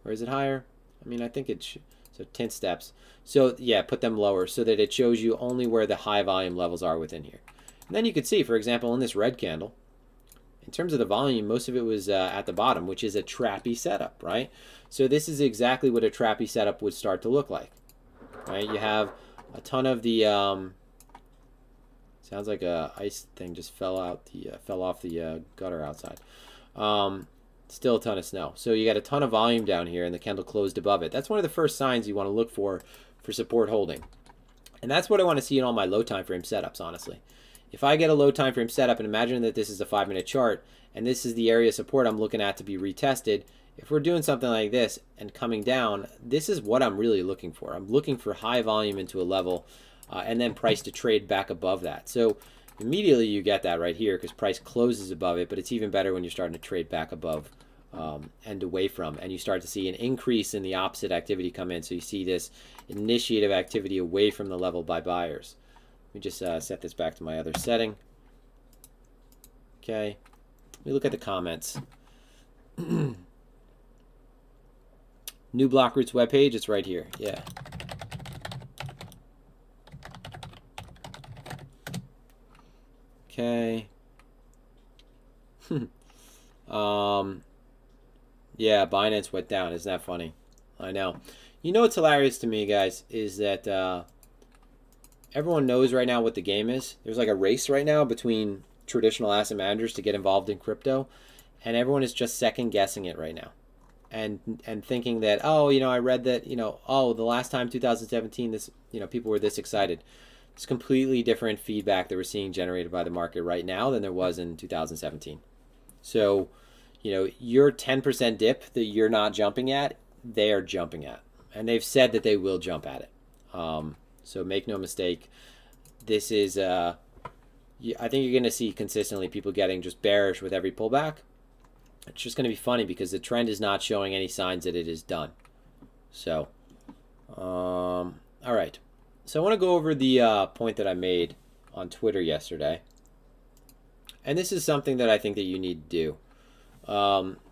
[SPEAKER 1] Or is it higher? I mean, I think it's so 10 steps. So yeah, put them lower so that it shows you only where the high volume levels are within here. And then you could see, for example, in this red candle, in terms of the volume, most of it was at the bottom, which is a trappy setup, right? So this is exactly what a trappy setup would start to look like, right? You have a ton of the sounds like a ice thing just fell off the gutter outside. Still a ton of snow. So you got a ton of volume down here, and the candle closed above it. That's one of the first signs you want to look for support holding. And that's what I want to see in all my low time frame setups, honestly. If I get a low time frame setup, and imagine that this is a 5-minute chart, and this is the area of support I'm looking at to be retested, if we're doing something like this and coming down, this is what I'm really looking for. I'm looking for high volume into a level, and then price to trade back above that. So immediately you get that right here because price closes above it, but it's even better when you're starting to trade back above and away from, and you start to see an increase in the opposite activity come in. So you see this initiative activity away from the level by buyers. Let me just set this back to my other setting. Okay, let me look at the comments. New BlockRoots webpage, it's right here. Yeah. Okay. Yeah, Binance went down. Isn't that funny? I know. You know what's hilarious to me, guys, is that everyone knows right now what the game is. There's like a race right now between traditional asset managers to get involved in crypto, and everyone is just second guessing it right now, and thinking that, oh, you know, I read that, you know, oh, the last time 2017, this, you know, people were this excited. It's completely different feedback that we're seeing generated by the market right now than there was in 2017. So, you know, your 10% dip that you're not jumping at, they are jumping at, and they've said that they will jump at it. So make no mistake, this is, I think you're going to see consistently people getting just bearish with every pullback. It's just going to be funny because the trend is not showing any signs that it is done. So, all right. So I want to go over the point that I made on Twitter yesterday. And this is something that I think that you need to do.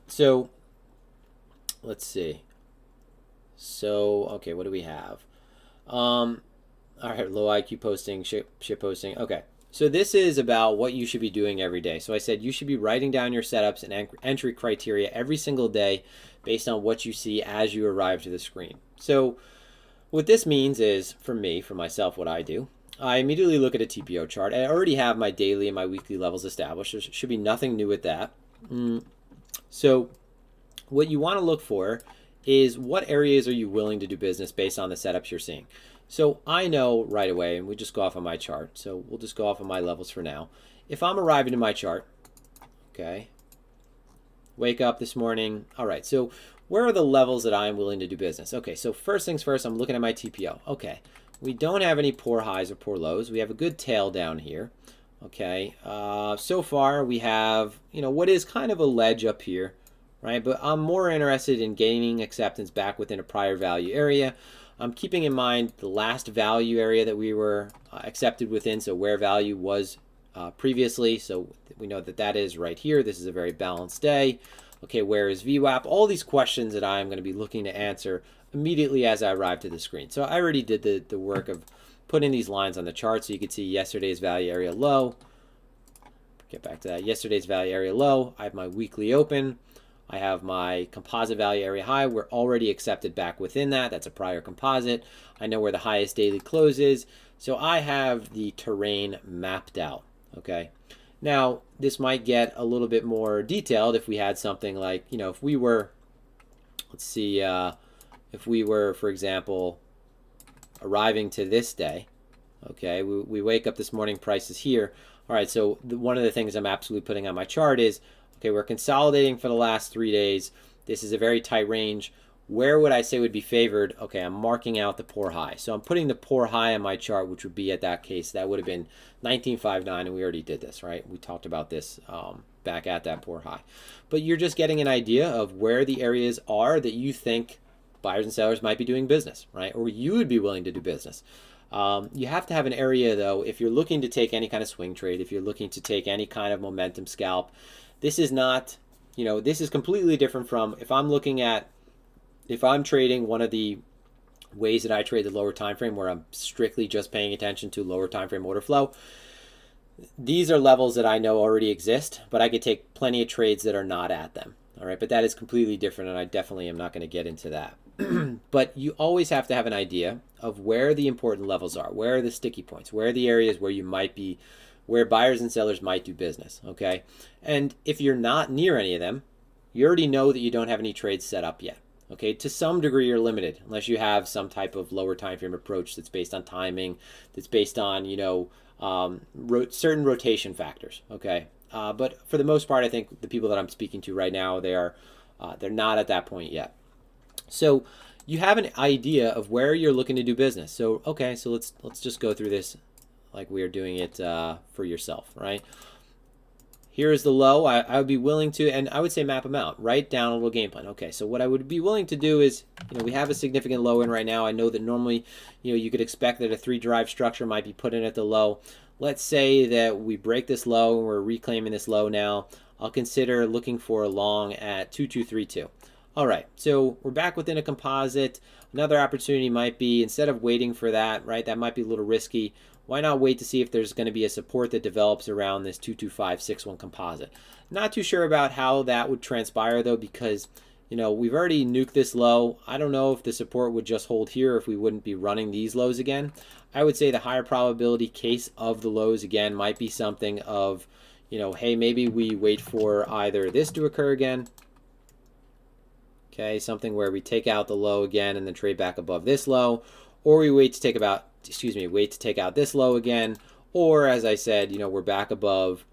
[SPEAKER 1] So let's see. So, okay, what do we have? All right, low IQ posting, shit posting. Okay, so this is about what you should be doing every day. So I said you should be writing down your setups and entry criteria every single day based on what you see as you arrive to the screen. So what this means is, for me, for myself, what I do, I immediately look at a TPO chart. I already have my daily and my weekly levels established. There should be nothing new with that. So what you want to look for is what areas are you willing to do business based on the setups you're seeing. So I know right away, and we just go off on my chart. So we'll just go off on my levels for now. If I'm arriving to my chart, okay, wake up this morning. All right, so where are the levels that I'm willing to do business? Okay, so first things first, I'm looking at my TPO. Okay, we don't have any poor highs or poor lows. We have a good tail down here. Okay, so far we have, you know, what is kind of a ledge up here, right? But I'm more interested in gaining acceptance back within a prior value area. I'm keeping in mind the last value area that we were accepted within, so where value was previously. So we know that that is right here. This is a very balanced day. Okay, where is VWAP? All these questions that I'm going to be looking to answer immediately as I arrive to the screen. So I already did the work of putting these lines on the chart so you could see yesterday's value area low. Get back to that. Yesterday's value area low. I have my weekly open. I have my composite value area high. We're already accepted back within that. That's a prior composite. I know where the highest daily close is. So I have the terrain mapped out, okay? Now, this might get a little bit more detailed if we had something like, if we were, let's see, if we were, for example, arriving to this day, okay, we wake up this morning, price is here. All right, so one of the things I'm absolutely putting on my chart is, okay, we're consolidating for the last 3 days. This is a very tight range. Where would I say would be favored? Okay, I'm marking out the poor high. So I'm putting the poor high on my chart, which would be at that case, that would have been 1959, and we already did this, right? We talked about this back at that poor high. But you're just getting an idea of where the areas are that you think buyers and sellers might be doing business, right? Or you would be willing to do business. You have to have an area, though, if you're looking to take any kind of swing trade, if you're looking to take any kind of momentum scalp. This is not, this is completely different from if I'm trading one of the ways that I trade the lower time frame, where I'm strictly just paying attention to lower time frame order flow. These are levels that I know already exist, but I could take plenty of trades that are not at them. All right, but that is completely different, and I definitely am not going to get into that. But you always have to have an idea of where the important levels are, where are the sticky points, where are the areas where you might be, where buyers and sellers might do business, okay? And if you're not near any of them, you already know that you don't have any trades set up yet, okay? To some degree, you're limited, unless you have some type of lower time frame approach that's based on timing, that's based on, certain rotation factors, okay? But for the most part, I think the people that I'm speaking to right now, they're not at that point yet. So you have an idea of where you're looking to do business. So okay, so let's just go through this like we are doing it for yourself, right? Here is the low. I would be willing to, and I would say map them out. Write down a little game plan. Okay, so what I would be willing to do is, we have a significant low in right now. I know that normally, you could expect that a 3-drive structure might be put in at the low. Let's say that we break this low and we're reclaiming this low now. I'll consider looking for a long at 2232. All right, so we're back within a composite. Another opportunity might be, instead of waiting for that, right, that might be a little risky. Why not wait to see if there's going to be a support that develops around this 22561 composite? Not too sure about how that would transpire, though, because, we've already nuked this low. I don't know if the support would just hold here, if we wouldn't be running these lows again. I would say the higher probability case of the lows again might be something of, hey, maybe we wait for either this to occur again. Okay, something where we take out the low again and then trade back above this low, or we wait to take out this low again, or as I said, we're back above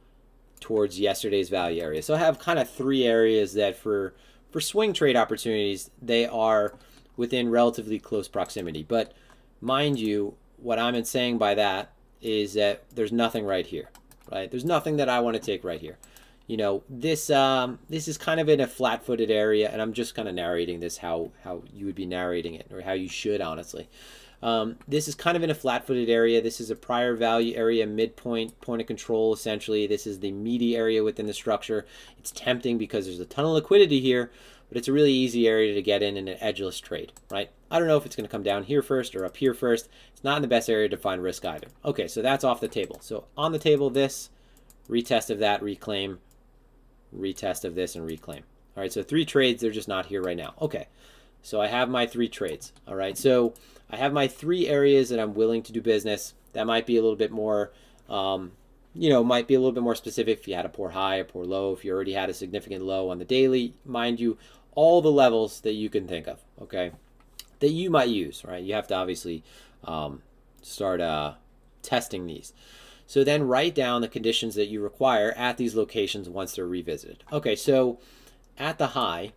[SPEAKER 1] towards yesterday's value area. So I have kind of 3 areas that for swing trade opportunities, they are within relatively close proximity. But mind you, what I'm saying by that is that there's nothing right here, right? There's nothing that I want to take right here. This is kind of in a flat-footed area, and I'm just kind of narrating this how you would be narrating it, or how you should, honestly. This is kind of in a flat-footed area. This is a prior value area, midpoint, point of control, essentially. This is the meaty area within the structure. It's tempting because there's a ton of liquidity here, but it's a really easy area to get in an edgeless trade, right? I don't know if it's going to come down here first or up here first. It's not in the best area to find risk either. Okay, so that's off the table. So on the table, this, retest of that, reclaim, retest of this, and reclaim. All right, so 3 trades, they're just not here right now. Okay, so I have my 3 trades. All right, so I have my 3 areas that I'm willing to do business. That might be a little bit more, might be a little bit more specific if you had a poor high, a poor low, if you already had a significant low on the daily. Mind you, all the levels that you can think of, okay, that you might use, right? You have to obviously start testing these. So then write down the conditions that you require at these locations once they're revisited. Okay, so at the high,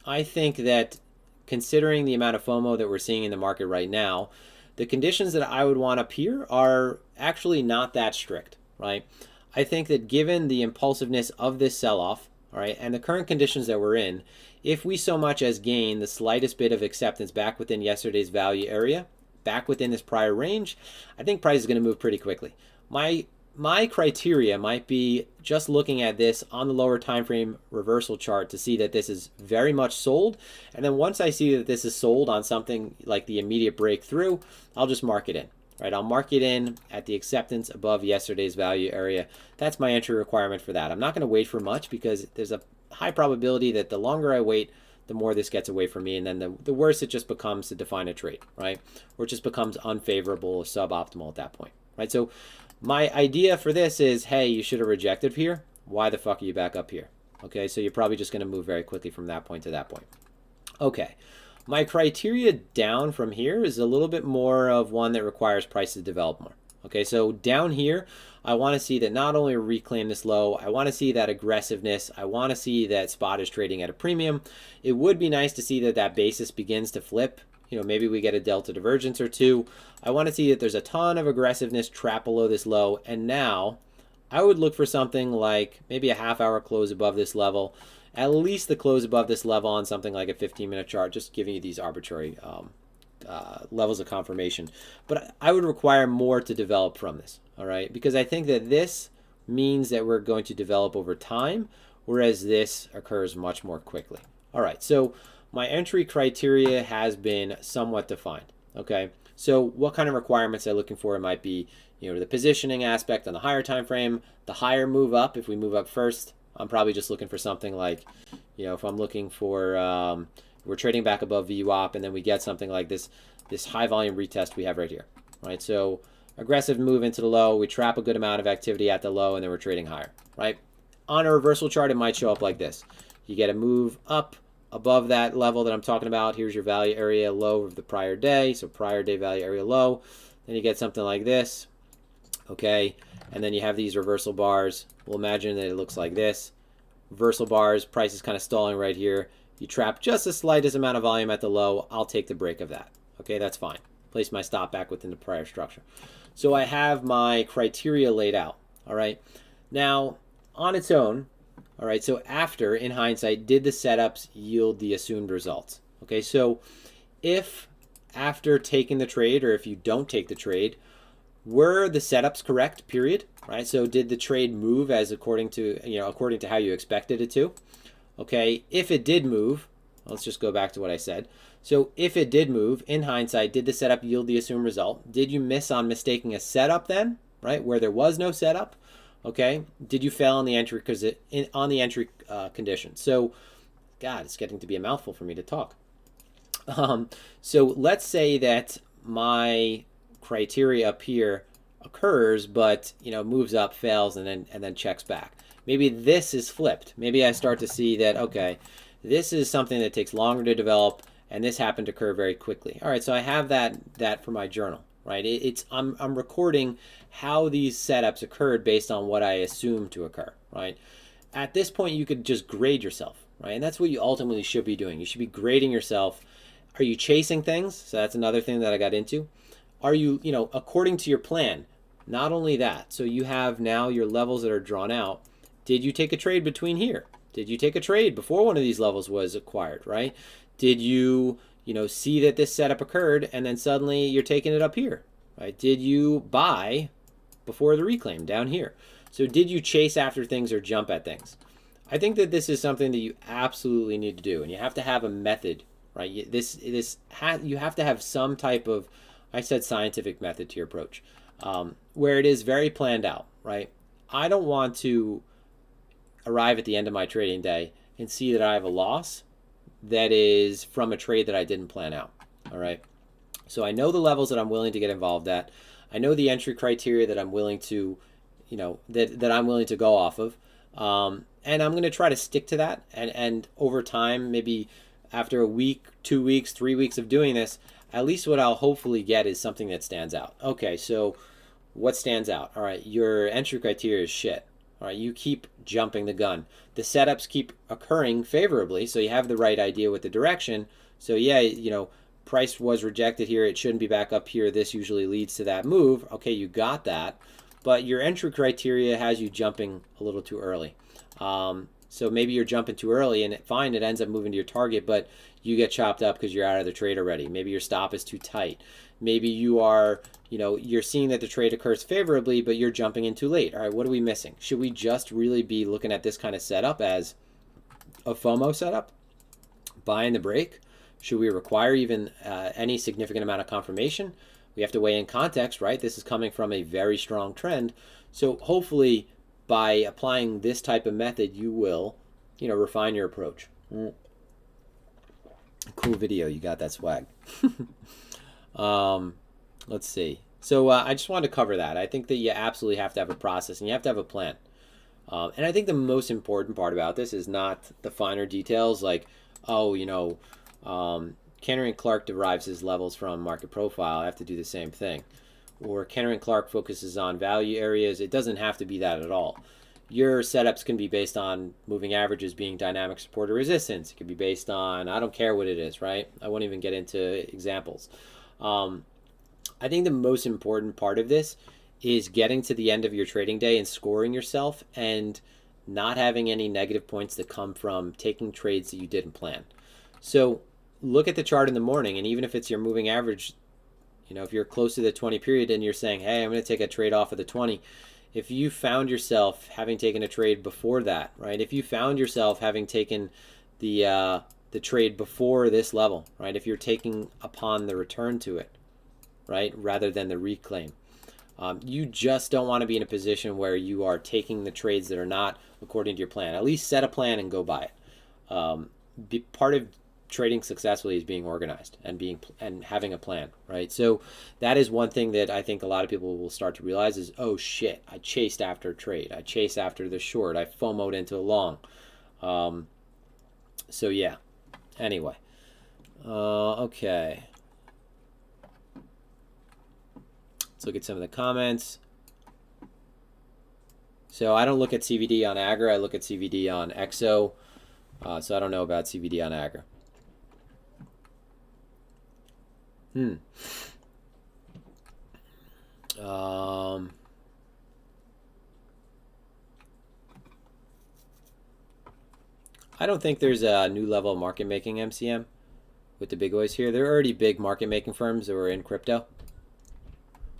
[SPEAKER 1] I think that considering the amount of FOMO that we're seeing in the market right now, the conditions that I would want up here are actually not that strict, right? I think that given the impulsiveness of this sell-off, all right, and the current conditions that we're in, if we so much as gain the slightest bit of acceptance back within yesterday's value area, back within this prior range, I think price is going to move pretty quickly. My criteria might be just looking at this on the lower time frame reversal chart to see that this is very much sold, and then once I see that this is sold on something like the immediate breakthrough, I'll just mark it in, right? I'll mark it in at the acceptance above yesterday's value area. That's my entry requirement for that. I'm not going to wait for much because there's a high probability that the longer I wait, the more this gets away from me, and then the worse it just becomes to define a trade, right? Or it just becomes unfavorable or suboptimal at that point, right? So my idea for this is, hey, you should have rejected here. Why the fuck are you back up here? Okay, so you're probably just going to move very quickly from that point to that point. Okay, my criteria down from here is a little bit more of one that requires price to develop more. Okay, so down here, I want to see that not only reclaim this low, I want to see that aggressiveness. I want to see that spot is trading at a premium. It would be nice to see that that basis begins to flip. You know, maybe we get a delta divergence or two. I want to see that there's a ton of aggressiveness trapped below this low. And now I would look for something like maybe a half-hour close above this level, at least the close above this level on something like a 15-minute chart, just giving you these arbitrary levels of confirmation. But I would require more to develop from this, all right? Because I think that this means that we're going to develop over time, whereas this occurs much more quickly. All right, so my entry criteria has been somewhat defined, okay? So what kind of requirements I'm looking for? It might be, you know, the positioning aspect on the higher time frame, the higher move up. If we move up first, I'm probably just looking for something like, you know, if I'm looking for, we're trading back above VWAP, and then we get something like this high volume retest we have right here, right? So aggressive move into the low, we trap a good amount of activity at the low, and then we're trading higher, right? On a reversal chart, it might show up like this. You get a move up above that level that I'm talking about. Here's your value area low of the prior day, so prior day value area low. Then you get something like this, okay? And then you have these reversal bars. We'll imagine that it looks like this. Reversal bars, price is kind of stalling right here. You trap just the slightest amount of volume at the low. I'll take the break of that. Okay, that's fine. Place my stop back within the prior structure. So I have my criteria laid out. All right. Now, on its own, all right, so after, in hindsight, did the setups yield the assumed results? Okay, so if after taking the trade, or if you don't take the trade, were the setups correct, period? Right, so did the trade move as according to how you expected it to? Okay, if it did move, let's just go back to what I said. So if it did move, in hindsight, did the setup yield the assumed result? Did you miss on mistaking a setup then, right, where there was no setup? Okay, did you fail on the entry condition? So, God, it's getting to be a mouthful for me to talk. So let's say that my criteria up here occurs, but moves up, fails, and then checks back. Maybe this is flipped. Maybe I start to see that, okay, this is something that takes longer to develop, and this happened to occur very quickly. All right, so I have that for my journal, right? I'm recording how these setups occurred based on what I assumed to occur, right? At this point, you could just grade yourself, right? And that's what you ultimately should be doing. You should be grading yourself. Are you chasing things? So that's another thing that I got into. Are you, according to your plan? Not only that, so you have now your levels that are drawn out. Did you take a trade between here? Did you take a trade before one of these levels was acquired, right? Did you, see that this setup occurred and then suddenly you're taking it up here, right? Did you buy before the reclaim down here? So did you chase after things or jump at things? I think that this is something that you absolutely need to do, and you have to have a method, right? You have to have some type of, I said, scientific method to your approach, where it is very planned out, right? I don't want to arrive at the end of my trading day and see that I have a loss that is from a trade that I didn't plan out, all right? So I know the levels that I'm willing to get involved at. I know the entry criteria that I'm willing to, that I'm willing to go off of. And I'm going to try to stick to that. And over time, maybe after a week, 2 weeks, 3 weeks of doing this, at least what I'll hopefully get is something that stands out. Okay, so what stands out? All right, your entry criteria is shit. All right, you keep jumping the gun. The setups keep occurring favorably, so you have the right idea with the direction. So yeah, price was rejected here. It shouldn't be back up here. This usually leads to that move. Okay, you got that. But your entry criteria has you jumping a little too early. So maybe you're jumping too early, and fine, it ends up moving to your target, but you get chopped up because you're out of the trade already. Maybe your stop is too tight. Maybe you are, you're seeing that the trade occurs favorably, but you're jumping in too late. All right, what are we missing? Should we just really be looking at this kind of setup as a FOMO setup? Buying the break? Should we require even any significant amount of confirmation? We have to weigh in context, right? This is coming from a very strong trend. So hopefully by applying this type of method, you will refine your approach. Cool video. You got that swag. Let's see. So I just wanted to cover that. I think that you absolutely have to have a process and you have to have a plan. And I think the most important part about this is not the finer details like, oh, Kenner and Clark derives his levels from market profile. I have to do the same thing. Or Kenner and Clark focuses on value areas. It doesn't have to be that at all. Your setups can be based on moving averages being dynamic support or resistance. It could be based on, I don't care what it is, right? I won't even get into examples. I think the most important part of this is getting to the end of your trading day and scoring yourself and not having any negative points that come from taking trades that you didn't plan. So look at the chart in the morning, and even if it's your moving average, if you're close to the 20 period and you're saying, hey, I'm going to take a trade off of the 20, if you found yourself having taken a trade before that, right? If you found yourself having taken the trade before this level, right? If you're taking upon the return to it, right, rather than the reclaim, you just don't want to be in a position where you are taking the trades that are not according to your plan. At least set a plan and go by it. Be part of trading successfully is being organized and having a plan, right? So that is one thing that I think a lot of people will start to realize is, oh shit, I chased after a trade. I chased after the short. I FOMO'd into a long. So yeah, anyway. Okay. Let's look at some of the comments. So I don't look at CVD on Agra. I look at CVD on EXO. So I don't know about CVD on Agra. I don't think there's a new level of market making MCM with the big boys here. There are already big market making firms that were in crypto.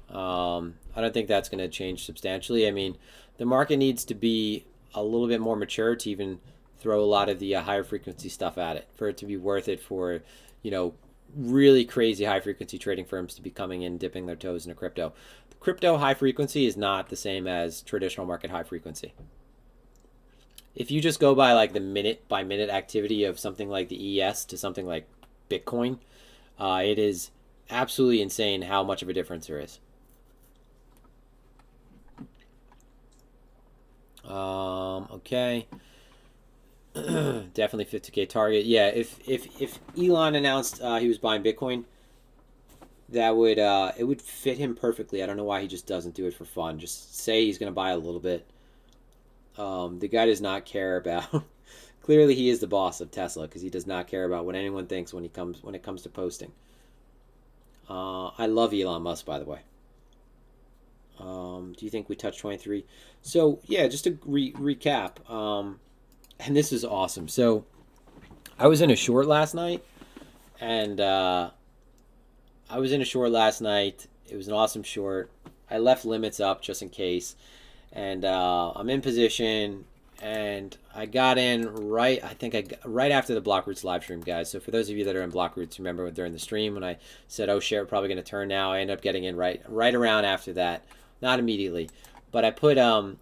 [SPEAKER 1] I don't think that's going to change substantially. I mean, the market needs to be a little bit more mature to even throw a lot of the higher frequency stuff at it for it to be worth it for, really crazy high frequency trading firms to be coming in, dipping their toes into crypto. The crypto high frequency is not the same as traditional market high frequency. If you just go by like the minute by minute activity of something like the ES to something like Bitcoin, it is absolutely insane how much of a difference there is. Okay. Definitely 50K target. Yeah, if Elon announced he was buying Bitcoin, that would it would fit him perfectly. I don't know why he just doesn't do it for fun. Just say he's going to buy a little bit. The guy does not care about. Clearly, he is the boss of Tesla because he does not care about what anyone thinks when it comes to posting. I love Elon Musk, by the way. Do you think we touched 23? So yeah, just to recap. And this is awesome. So I was in a short last night, and It was an awesome short. I left limits up just in case, and I'm in position, and I got in right after the BlockRoots live stream, guys. So for those of you that are in BlockRoots, remember during the stream when I said, "Oh shit, we're probably going to turn now." I ended up getting in right around after that, not immediately. But I put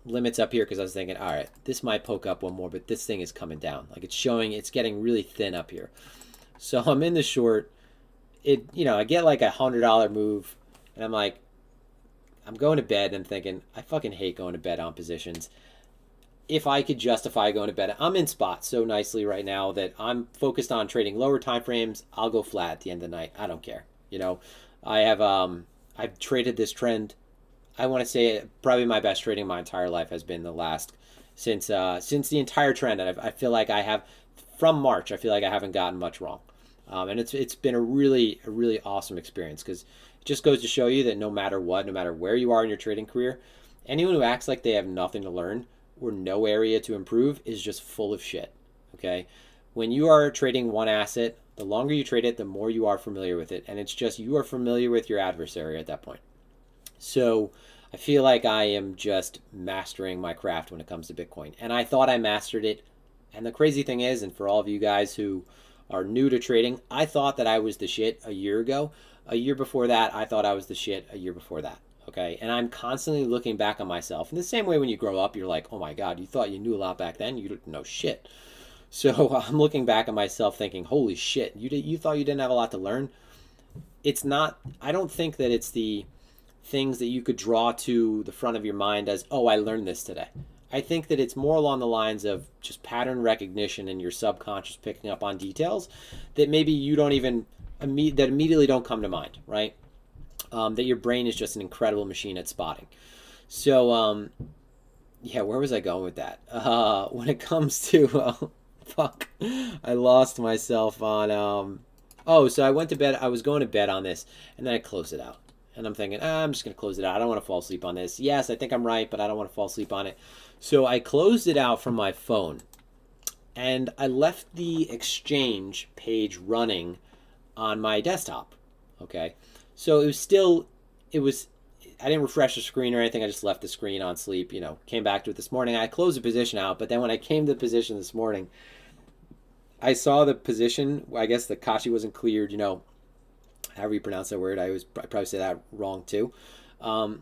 [SPEAKER 1] limits up here because I was thinking, all right, this might poke up one more, but this thing is coming down. Like it's getting really thin up here. So I'm in the short. I get like $100 move, and I'm like, I'm going to bed and I'm thinking, I fucking hate going to bed on positions. If I could justify going to bed, I'm in spots so nicely right now that I'm focused on trading lower time frames. I'll go flat at the end of the night. I don't care. I've traded this trend. I want to say probably my best trading my entire life has been the last since the entire trend. And I feel like I have from March. I feel like I haven't gotten much wrong, and it's been a really awesome experience because it just goes to show you that no matter what, no matter where you are in your trading career, anyone who acts like they have nothing to learn or no area to improve is just full of shit. Okay, when you are trading one asset, the longer you trade it, the more you are familiar with it, and it's just you are familiar with your adversary at that point. So I feel like I am just mastering my craft when it comes to Bitcoin. And I thought I mastered it. And the crazy thing is, and for all of you guys who are new to trading, I thought that I was the shit a year ago. A year before that, I thought I was the shit a year before that. Okay. And I'm constantly looking back on myself. In the same way when you grow up, you're like, oh my God, you thought you knew a lot back then. You didn't know shit. So I'm looking back at myself thinking, holy shit, you thought you didn't have a lot to learn? It's not, I don't think that it's the things that you could draw to the front of your mind as, oh, I learned this today. I think that it's more along the lines of just pattern recognition and your subconscious picking up on details that maybe you don't even, that immediately don't come to mind, right? That your brain is just an incredible machine at spotting. So, yeah, where was I going with that? When it comes to, fuck, I lost myself on, oh, so I went to bed, I was going to bed on this, and then I closed it out. And I'm thinking, I'm just going to close it out. I don't want to fall asleep on this. Yes, I think I'm right, but I don't want to fall asleep on it. So I closed it out from my phone, and I left the exchange page running on my desktop. Okay. So it was still, it was, I didn't refresh the screen or anything. I just left the screen on sleep, came back to it this morning. I closed the position out, but then when I came to the position this morning, I saw the position. I guess the Kashi wasn't cleared, however you pronounce that word. I probably say that wrong too. I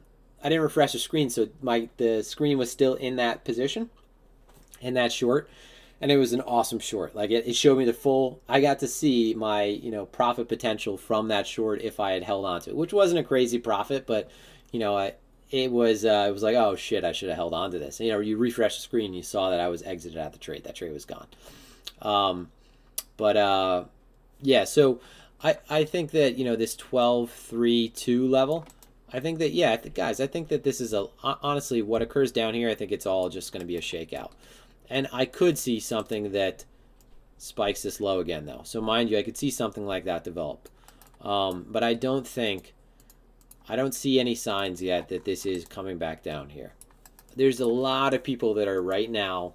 [SPEAKER 1] didn't refresh the screen, so the screen was still in that position, in that short, and it was an awesome short. Like it showed me the full. I got to see my profit potential from that short if I had held on to it, which wasn't a crazy profit, but it was like, oh shit, I should have held on to this. You refresh the screen, and you saw that I was exited out the trade. That trade was gone. Yeah, so I think that this 12.32 level. I think that, yeah, guys, I think that this is honestly what occurs down here. I think it's all just going to be a shakeout, and I could see something that spikes this low again, though. So mind you, I could see something like that develop, but I don't see any signs yet that this is coming back down here. There's a lot of people that are right now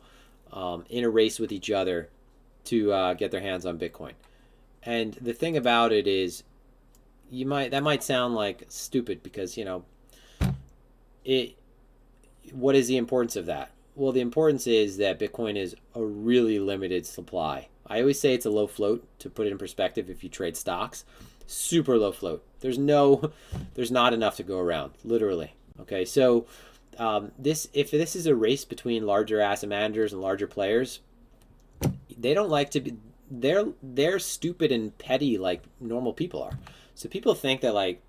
[SPEAKER 1] in a race with each other to get their hands on Bitcoin, and the thing about it is, that might sound like stupid because what is the importance of that? Well, the importance is that Bitcoin is a really limited supply. I always say it's a low float. To put it in perspective, if you trade stocks, super low float. There's not enough to go around, literally. Okay, so if this is a race between larger asset managers and larger players, they don't like to be. They're stupid and petty like normal people are. So people think that like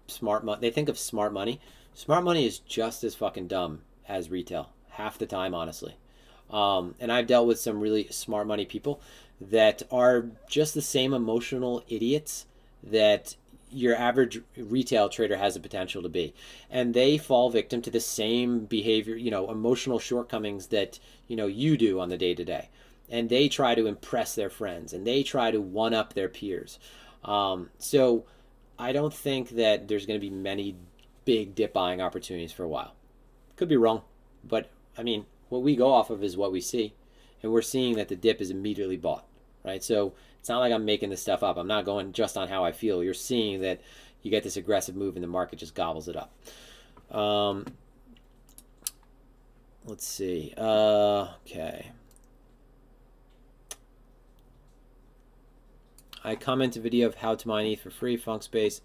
[SPEAKER 1] they think of smart money. Smart money is just as fucking dumb as retail half the time, honestly. And I've dealt with some really smart money people that are just the same emotional idiots that your average retail trader has the potential to be. And they fall victim to the same behavior, emotional shortcomings that, you do on the day to day. And they try to impress their friends and they try to one up their peers. So I don't think that there's going to be many big dip buying opportunities for a while. Could be wrong, but I mean, what we go off of is what we see, and we're seeing that the dip is immediately bought, right? So it's not like I'm making this stuff up. I'm not going just on how I feel. You're seeing that you get this aggressive move and the market just gobbles it up. Let's see. Okay. I comment a video of how to mine ETH for free, Funk Space.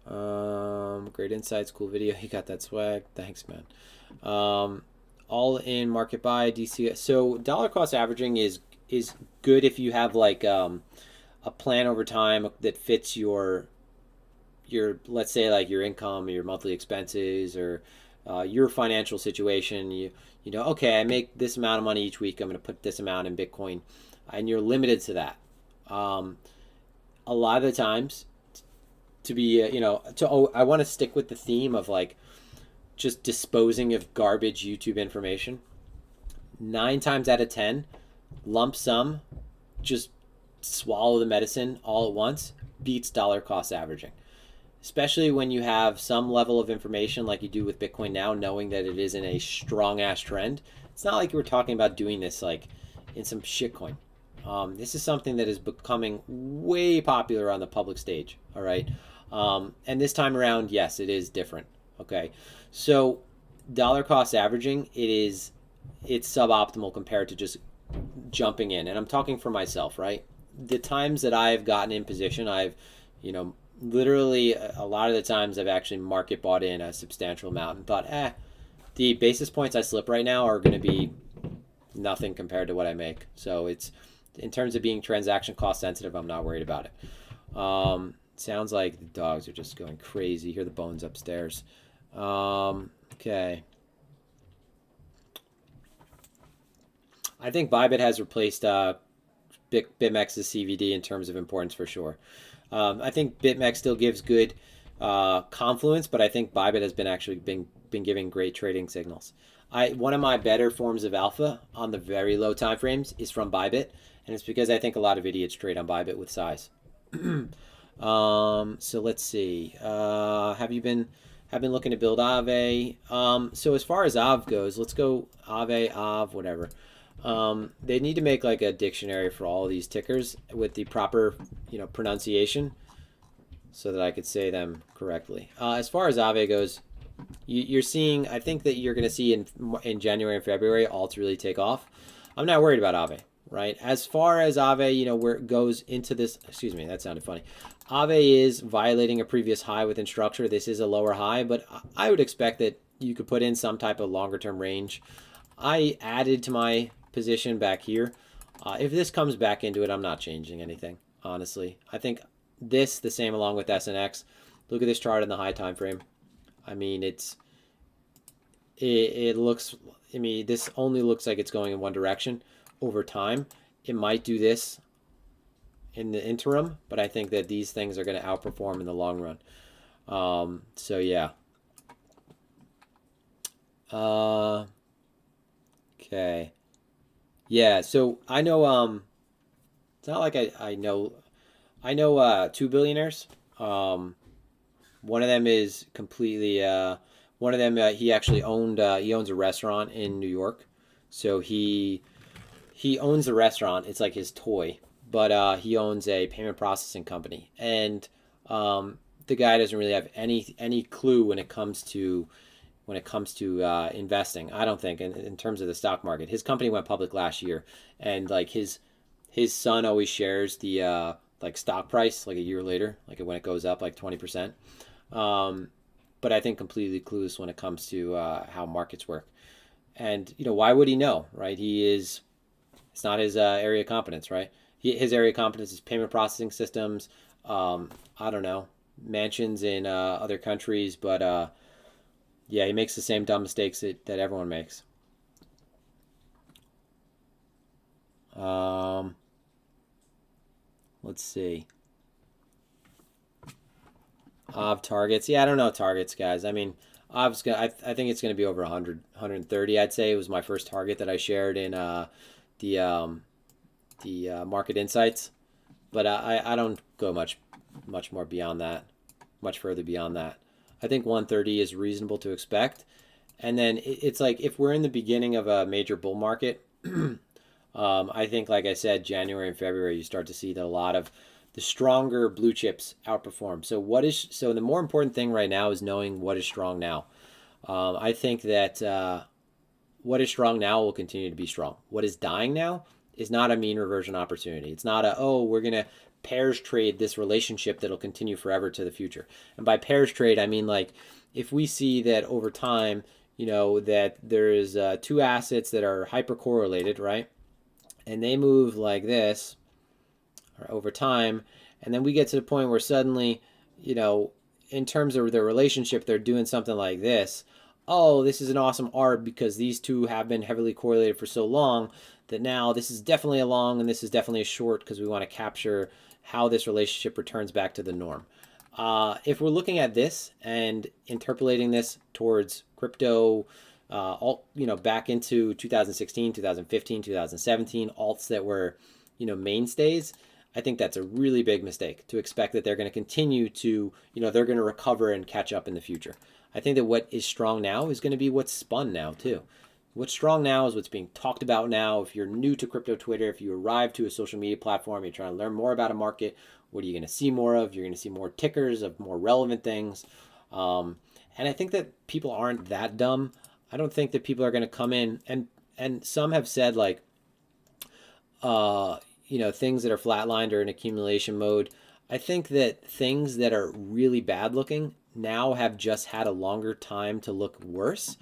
[SPEAKER 1] Great insights, cool video. You got that swag. Thanks, man. All in market buy, DC. So dollar cost averaging is good if you have like a plan over time that fits your let's say like your income or your monthly expenses or your financial situation. You know, okay, I make this amount of money each week. I'm going to put this amount in Bitcoin, and you're limited to that. A lot of the times, to be I want to stick with the theme of like just disposing of garbage YouTube information. 9 times out of 10, lump sum, just swallow the medicine all at once, beats dollar cost averaging. Especially when you have some level of information like you do with Bitcoin now, knowing that it is in a strong ass trend. It's not like we're talking about doing this like in some shitcoin. This is something that is becoming way popular on the public stage. All right. And this time around, yes, it is different. Okay. So dollar cost averaging, it's suboptimal compared to just jumping in. And I'm talking for myself, right? The times that I've gotten in position, I've, literally a lot of the times I've actually market bought in a substantial amount and thought, the basis points I slip right now are going to be nothing compared to what I make. So it's in terms of being transaction cost sensitive, I'm not worried about it. Sounds like the dogs are just going crazy. You hear the bones upstairs. Okay. I think Bybit has replaced BitMEX's CVD in terms of importance for sure. I think BitMEX still gives good confluence, but I think Bybit has been giving great trading signals. One of my better forms of alpha on the very low time frames is from Bybit, and it's because I think a lot of idiots trade on Bybit with size. So let's see. Have you been looking to build Aave? So as far as Aave goes, let's go Aave, whatever. They need to make like a dictionary for all of these tickers with the proper, pronunciation, so that I could say them correctly. As far as Aave goes, you're seeing. I think that you're going to see in January and February alts really take off. I'm not worried about Aave, right? As far as Aave, where it goes into this. Excuse me, that sounded funny. Aave is violating a previous high within structure. This is a lower high, but I would expect that you could put in some type of longer term range. I added to my position back here. If this comes back into it, I'm not changing anything, honestly. I think this, the same along with SNX. Look at this chart in the high time frame. I mean, it looks, this only looks like it's going in one direction. Over time, it might do this in the interim, but I think that these things are going to outperform in the long run. So yeah. Okay. Yeah, so I know it's not like I know two billionaires. One of them is completely one of them he actually he owns a restaurant in New York. So he owns the restaurant. It's like his toy, but he owns a payment processing company, and the guy doesn't really have any clue when it comes to investing. I don't think in terms of the stock market. His company went public last year, and like his son always shares the like stock price like a year later, like when it goes up like 20%. But I think completely clueless when it comes to how markets work. And why would he know, right? It's not his area of competence, right? His area of competence is payment processing systems. I don't know, mansions in other countries, but yeah, he makes the same dumb mistakes that everyone makes. Let's see. Av targets. Yeah, I don't know targets, guys. I mean, I think it's going to be over 100, 130. I'd say it was my first target that I shared in the market insights, but I don't go much more beyond that, much further beyond that. I think 130 is reasonable to expect, and then it's like if we're in the beginning of a major bull market, I think, like I said, January and February, you start to see that a lot of the stronger blue chips outperform. So the more important thing right now is knowing what is strong now. I think that what is strong now will continue to be strong. What is dying now is not a mean reversion opportunity. It's not we're going to pairs trade this relationship that'll continue forever to the future. And by pairs trade, I mean like if we see that over time, that there's two assets that are hyper correlated, right? And they move like this over time, and then we get to the point where suddenly, in terms of their relationship, they're doing something like this. Oh, this is an awesome arb because these two have been heavily correlated for so long that now this is definitely a long and this is definitely a short because we want to capture how this relationship returns back to the norm. If we're looking at this and interpolating this towards crypto, back into 2016, 2015, 2017, alts that were, mainstays, I think that's a really big mistake to expect that they're going to continue to, they're going to recover and catch up in the future. I think that what is strong now is going to be what's spun now too. What's strong now is what's being talked about now. If you're new to crypto Twitter, if you arrive to a social media platform, you're trying to learn more about a market, what are you going to see more of? You're going to see more tickers of more relevant things. And I think that people aren't that dumb. I don't think that people are going to come in and some have said like, things that are flatlined or in accumulation mode. I think that things that are really bad looking now have just had a longer time to look worse.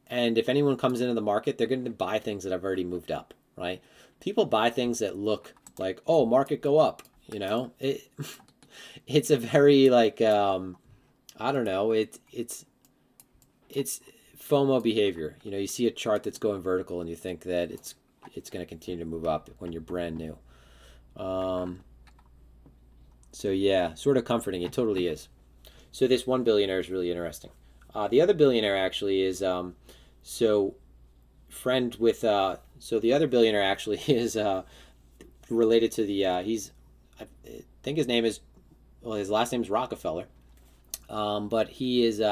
[SPEAKER 1] And if anyone comes into the market, they're going to buy things that have already moved up, right? People buy things that look like, oh, market go up. You know, it's a very like I don't know. It's FOMO behavior. You know, you see a chart that's going vertical and you think that it's going to continue to move up when you're brand new. Um, so yeah, sort of comforting. It totally is. So this one billionaire is really interesting. The other billionaire actually is so friend with so the other billionaire actually is related to the he's I think his name is, well, his last name is Rockefeller. But he is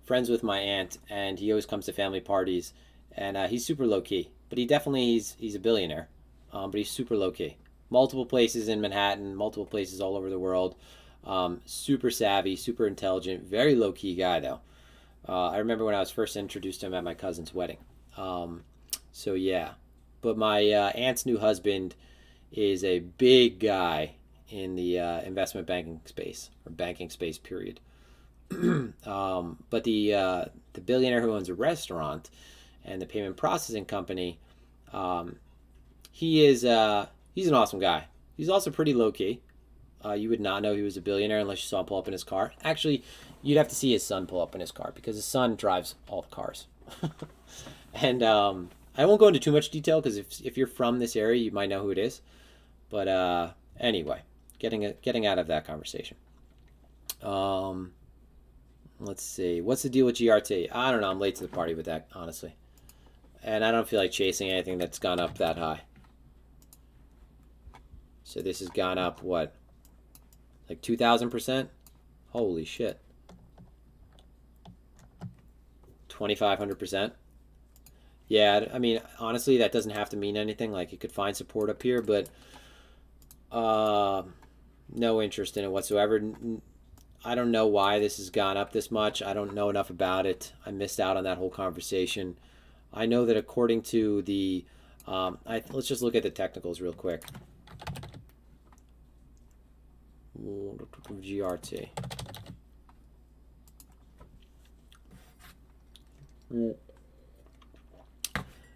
[SPEAKER 1] friends with my aunt, and he always comes to family parties, and he's super low key. But he definitely he's a billionaire, but he's super low key. Multiple places in Manhattan, multiple places all over the world. Super savvy, super intelligent, very low key guy though. I remember when I was first introduced to him at my cousin's wedding. So yeah, but my aunt's new husband is a big guy in the investment banking space, or banking space period. But the billionaire who owns a restaurant and the payment processing company, um, he's an awesome guy. He's also pretty low key. You would not know he was a billionaire unless you saw him pull up in his car. Actually, you'd have to see his son pull up in his car because his son drives all the cars. And I won't go into too much detail because if you're from this area, you might know who it is. But anyway, getting out of that conversation. Um, let's see. What's the deal with GRT? I don't know. I'm late to the party with that, honestly. And I don't feel like chasing anything that's gone up that high. So this has gone up, what? Like 2,000%? Holy shit. 2,500%? Yeah, I mean, honestly, that doesn't have to mean anything. Like, you could find support up here, but no interest in it whatsoever. I don't know why this has gone up this much. I don't know enough about it. I missed out on that whole conversation. I know that according to the, let's just look at the technicals real quick. GRT.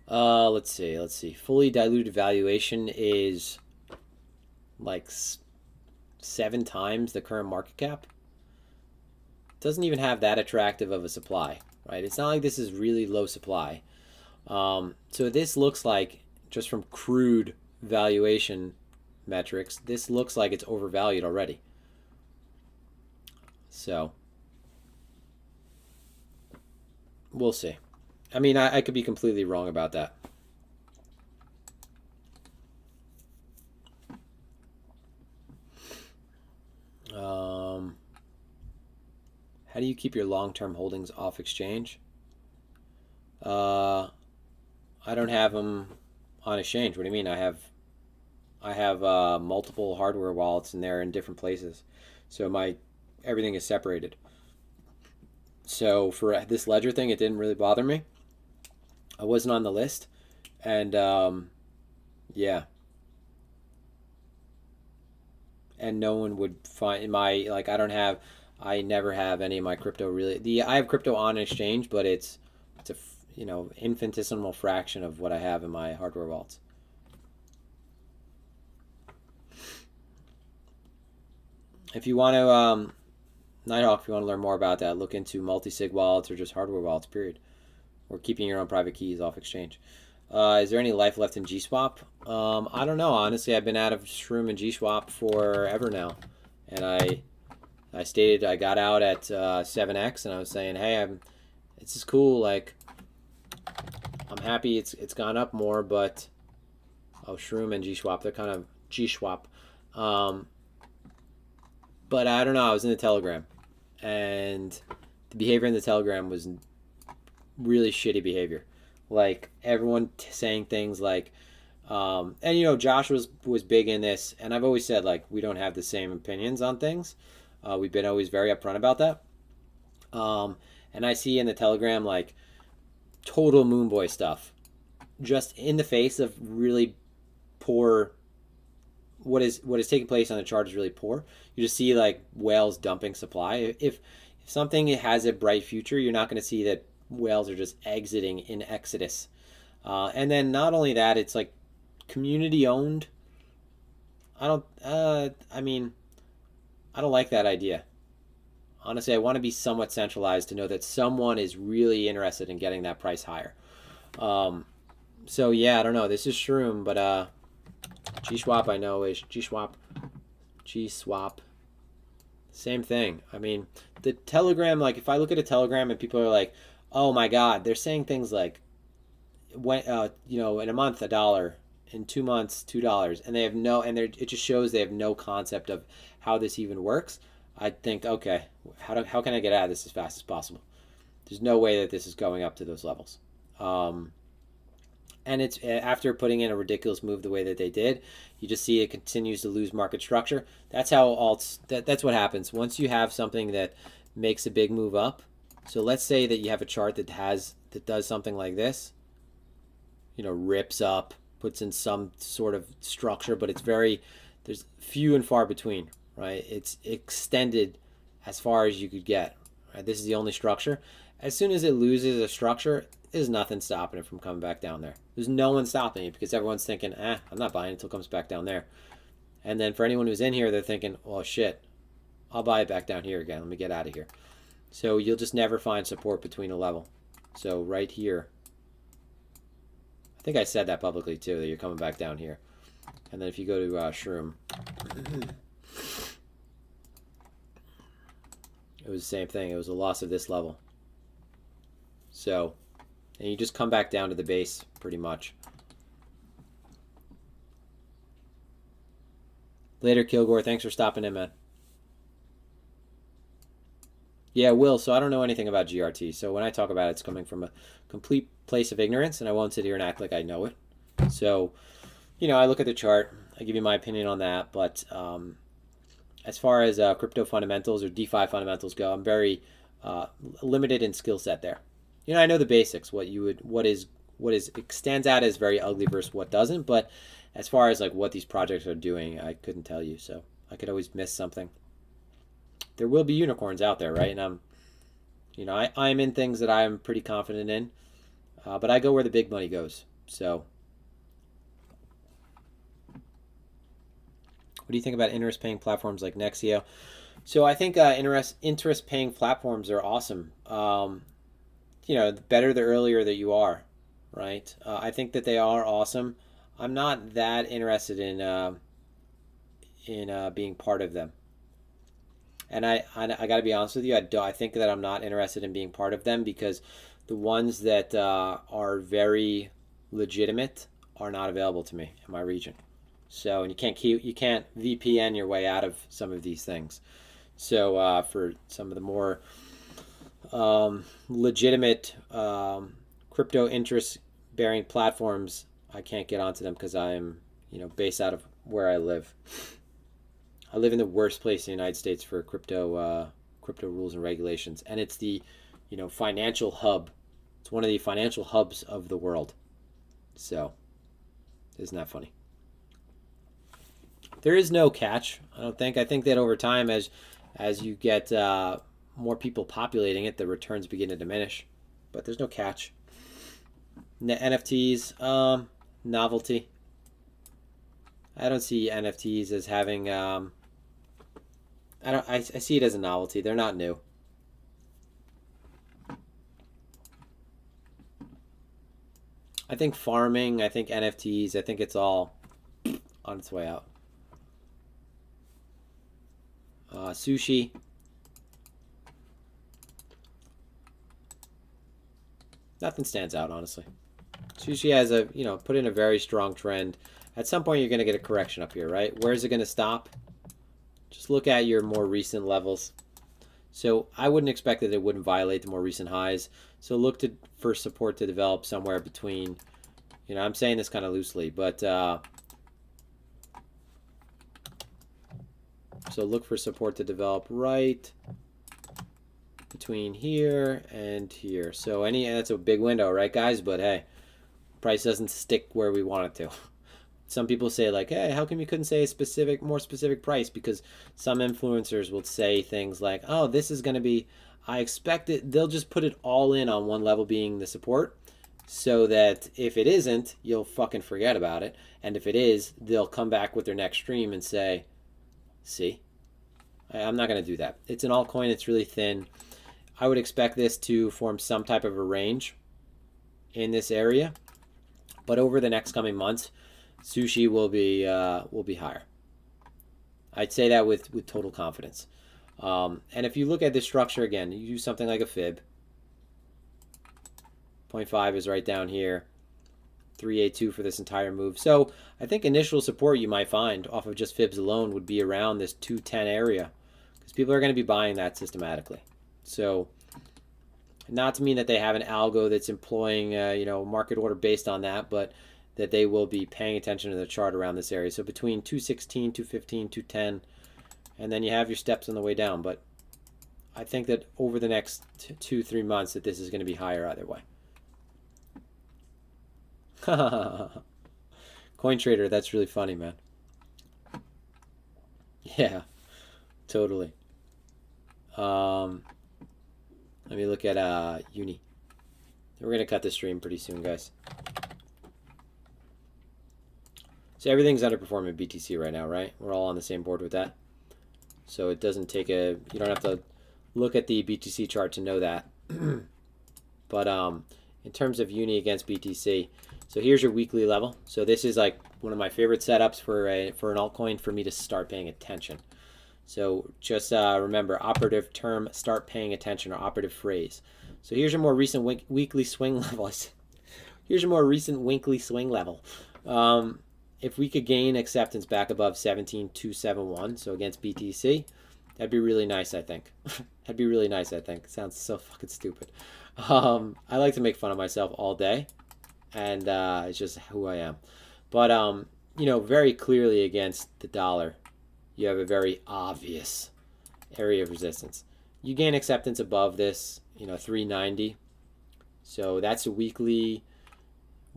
[SPEAKER 1] Let's see. Fully diluted valuation is like 7 times the current market cap. Doesn't even have that attractive of a supply, right? It's not like this is really low supply. So this looks like, just from crude valuation metrics, this looks like it's overvalued already. So we'll see. I mean, I could be completely wrong about that. How do you keep your long-term holdings off exchange? I don't have them on exchange. What do you mean? I have multiple hardware wallets, and they're in different places, so everything is separated. So for this ledger thing, it didn't really bother me. I wasn't on the list, and yeah, and no one would find my, like, I never have any of my crypto really. I have crypto on exchange, but it's a infinitesimal fraction of what I have in my hardware wallets. If you want to, Nighthawk, if you want to learn more about that, look into multi-sig wallets or just hardware wallets, period. Or keeping your own private keys off exchange. Is there any life left in GSwap? I don't know. Honestly, I've been out of Shroom and GSwap forever now. And I stated I got out at 7x, and I was saying, hey, this is cool. Like, I'm happy it's gone up more, but Shroom and GSwap, they're kind of GSwap. But I don't know. I was in the Telegram, and the behavior in the Telegram was really shitty behavior. Like, everyone saying things like, and Josh was big in this, and I've always said, like, we don't have the same opinions on things. We've been always very upfront about that. And I see in the Telegram, like, total Moonboy stuff, just in the face of really poor. What is taking place on the chart is really poor. You just see, like, whales dumping supply. If something has a bright future, you're not going to see that whales are just exiting in exodus. And then not only that, it's like community owned. I don't. I mean, I don't like that idea. Honestly, I want to be somewhat centralized to know that someone is really interested in getting that price higher. Um, so yeah, I don't know. This is Shroom, but GSwap I know is GSwap. Same thing. I mean, the Telegram. Like, if I look at a Telegram and people are like, "Oh my God," they're saying things like, "When in a month $1, in 2 months $2," and they have no, and it just shows they have no concept of how this even works. I think, okay, how can I get out of this as fast as possible? There's no way that this is going up to those levels. Um, and it's after putting in a ridiculous move the way that they did, you just see it continues to lose market structure. That's how that's what happens once you have something that makes a big move up. So let's say that you have a chart that does something like this, rips up, puts in some sort of structure, but there's few and far between, right? It's extended as far as you could get, right? This is the only structure. As soon as it loses a structure, there's nothing stopping it from coming back down there. There's no one stopping it because everyone's thinking, I'm not buying it until it comes back down there. And then for anyone who's in here, they're thinking, well, shit, I'll buy it back down here again. Let me get out of here. So you'll just never find support between a level. So right here, I think I said that publicly too, that you're coming back down here. And then if you go to Shroom, it was the same thing. It was a loss of this level. So, and you just come back down to the base pretty much. Later, Kilgore. Thanks for stopping in, man. Yeah, Will. So I don't know anything about GRT. So when I talk about it, it's coming from a complete place of ignorance, and I won't sit here and act like I know it. So, I look at the chart. I give you my opinion on that. But as far as crypto fundamentals or DeFi fundamentals go, I'm very limited in skill set there. I know the basics. What stands out as very ugly versus what doesn't. But as far as like what these projects are doing, I couldn't tell you. So I could always miss something. There will be unicorns out there, right? And I'm in things that I'm pretty confident in, but I go where the big money goes. So, what do you think about interest-paying platforms like Nexio? So I think interest-paying platforms are awesome. The better the earlier that you are, right? I think that they are awesome. I'm not that interested in being part of them. And I got to be honest with you, I think that I'm not interested in being part of them because the ones that are very legitimate are not available to me in my region. So, and you can't VPN your way out of some of these things. So for some of the more legitimate crypto interest-bearing platforms, I can't get onto them because I'm based out of where I live. I live in the worst place in the United States for crypto rules and regulations, and it's the financial hub. It's one of the financial hubs of the world. So, isn't that funny? There is no catch, I don't think. I think that over time, as you get more people populating it, the returns begin to diminish. But there's no catch. NFTs, novelty. I don't see NFTs as having. I see it as a novelty. They're not new. I think farming. I think NFTs. I think it's all on its way out. Sushi. Nothing stands out, honestly. Sushi has put in a very strong trend. At some point, you're going to get a correction up here, right? Where is it going to stop? Just look at your more recent levels. So I wouldn't expect that it wouldn't violate the more recent highs. So look for support to develop somewhere between, I'm saying this kind of loosely, but so look for support to develop right between here and here. So that's a big window, right, guys? But hey, price doesn't stick where we want it to. Some people say like, hey, how come you couldn't say a more specific price? Because some influencers will say things like, oh, this is going to be, I expect it. They'll just put it all in on one level being the support. so that if it isn't, you'll fucking forget about it. And if it is, they'll come back with their next stream and say, see, I'm not going to do that. It's an altcoin. It's really thin. I would expect this to form some type of a range in this area. But over the next coming months, sushi will be higher. I'd say that with total confidence. And if you look at this structure again, you use something like a fib. 0.5 is right down here. 382 for this entire move. So I think initial support you might find off of just fibs alone would be around this 210 area, because people are going to be buying that systematically. So not to mean that they have an algo that's employing market order based on that, but that they will be paying attention to the chart around this area. So between 216, 215, 210, and then you have your steps on the way down. But I think that over the next 2-3 months that this is going to be higher either way. Coin trader, that's really funny, man. Yeah, totally. Let me look at Uni. We're gonna cut the stream pretty soon, guys. So everything's underperforming BTC right now, right? We're all on the same board with that. So it doesn't take you don't have to look at the BTC chart to know that. But in terms of Uni against BTC, so here's your weekly level. So this is like one of my favorite setups for an altcoin for me to start paying attention. So just remember, operative term, start paying attention, or operative phrase. So here's your more recent weekly swing level. Here's your more recent weekly swing level. If we could gain acceptance back above 17,271, so against BTC, that'd be really nice, I think. That'd be really nice, I think. Sounds so fucking stupid. I like to make fun of myself all day, and it's just who I am. But very clearly against the dollar, you have a very obvious area of resistance. You gain acceptance above this, 390. So that's a weekly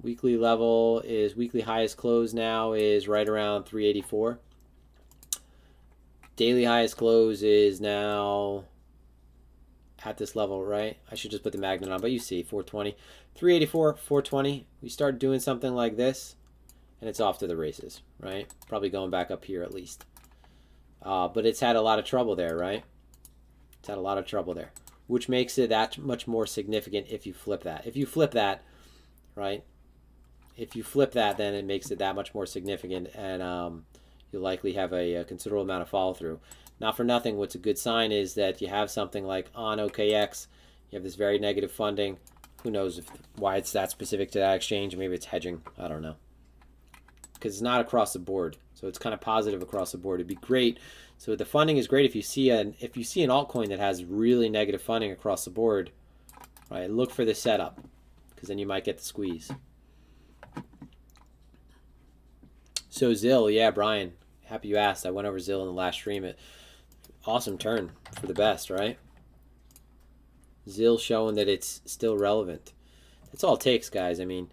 [SPEAKER 1] level. Is weekly highest close now is right around 384. Daily highest close is now at this level, right? I should just put the magnet on, but you see 420, 384, 420. We start doing something like this, and it's off to the races, right? Probably going back up here at least. But it's had a lot of trouble there, right? It's had a lot of trouble there, which makes it that much more significant if you flip that. If you flip that, right? If you flip that, then it makes it that much more significant, and you'll likely have a considerable amount of follow through. Not for nothing, what's a good sign is that you have something like on OKX, you have this very negative funding. Who knows why it's that specific to that exchange? Maybe it's hedging. I don't know. Because it's not across the board, so it's kind of positive across the board. It'd be great. So the funding is great if you see an altcoin that has really negative funding across the board, right? Look for the setup, because then you might get the squeeze. So ZIL, yeah, Brian, happy you asked. I went over ZIL in the last stream. Awesome turn for the best, right? ZIL showing that it's still relevant. That's all it takes, guys. I mean,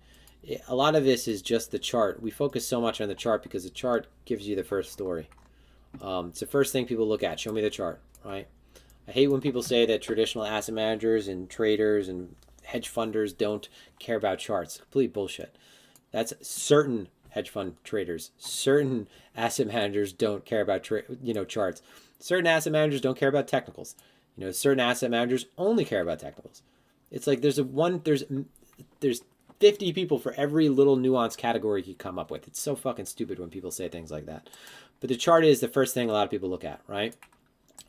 [SPEAKER 1] a lot of this is just the chart. We focus so much on the chart because the chart gives you the first story. It's the first thing people look at. Show me the chart, right? I hate when people say that traditional asset managers and traders and hedge funders don't care about charts. Complete bullshit. That's certain hedge fund traders. Certain asset managers don't care about charts. Certain asset managers don't care about technicals. Certain asset managers only care about technicals. It's like there's 50 people for every little nuanced category you come up with. It's so fucking stupid when people say things like that. But the chart is the first thing a lot of people look at, right?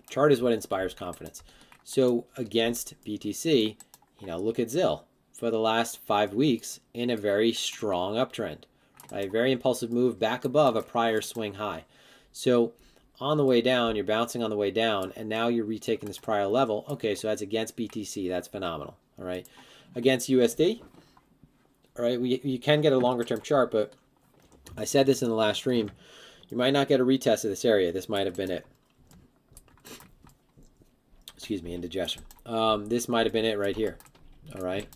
[SPEAKER 1] Chart is what inspires confidence. So against BTC, look at ZIL for the last 5 weeks in a very strong uptrend. A very impulsive move back above a prior swing high. So on the way down, you're bouncing on the way down, and now you're retaking this prior level. Okay, so that's against BTC. That's phenomenal. All right. Against USD, all right, you can get a longer-term chart, but I said this in the last stream. You might not get a retest of this area. This might have been it. Excuse me, indigestion. This might have been it right here. All right.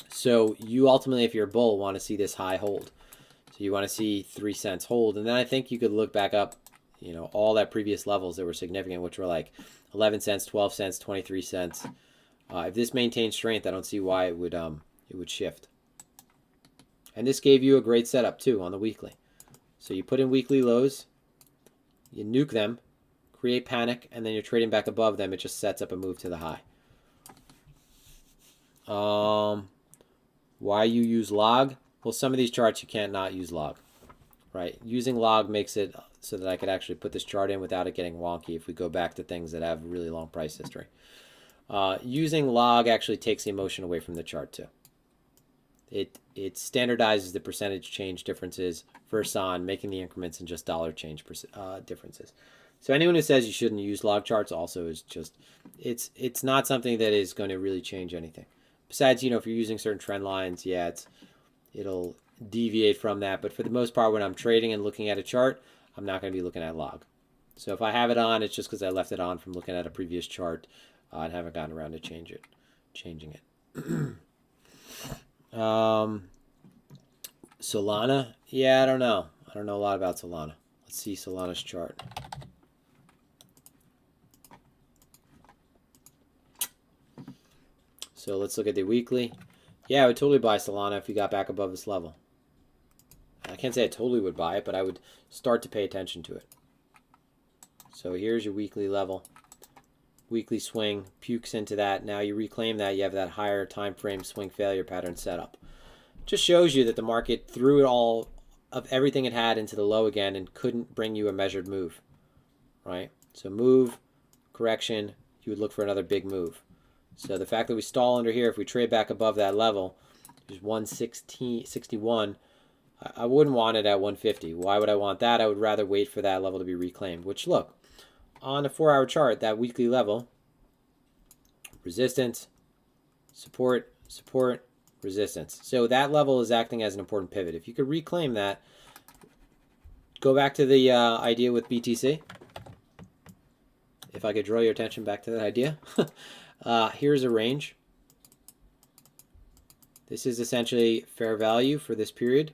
[SPEAKER 1] So you ultimately, if you're a bull, want to see this high hold. So you want to see 3 cents hold. And then I think you could look back up, all that previous levels that were significant, which were like 11 cents, 12 cents, 23 cents. If this maintains strength, I don't see why it would it would shift. And this gave you a great setup too on the weekly. So you put in weekly lows, you nuke them, create panic, and then you're trading back above them. It just sets up a move to the high. Why you use log? Well, some of these charts you can't not use log, right? Using log makes it so that I could actually put this chart in without it getting wonky if we go back to things that have really long price history. Using log actually takes the emotion away from the chart too. It standardizes the percentage change differences versus on making the increments and just dollar change differences. So anyone who says you shouldn't use log charts also is just, it's not something that is going to really change anything. Besides, you know, if you're using certain trend lines, yeah, it'll deviate from that. But for the most part, when I'm trading and looking at a chart, I'm not going to be looking at log. So if I have it on, it's just because I left it on from looking at a previous chart and haven't gotten around to changing it. Solana, yeah, I don't know a lot about Solana. Let's see Solana's chart. So let's look at the weekly. Yeah, I would totally buy Solana if you got back above this level. I can't say I totally would buy it, but I would start to pay attention to it. So here's your weekly level. Weekly swing, pukes into that. Now you reclaim that. You have that higher time frame swing failure pattern set up. Just shows you that the market threw it all of everything it had into the low again and couldn't bring you a measured move, right? So move, correction, you would look for another big move. So the fact that we stall under here, if we trade back above that level, which is 116.61, I wouldn't want it at 150. Why would I want that? I would rather wait for that level to be reclaimed, which look, on a 4-hour chart, that weekly level, resistance, support, support, resistance. So that level is acting as an important pivot. If you could reclaim that, go back to the idea with BTC. If I could draw your attention back to that idea. Here's a range. This is essentially fair value for this period.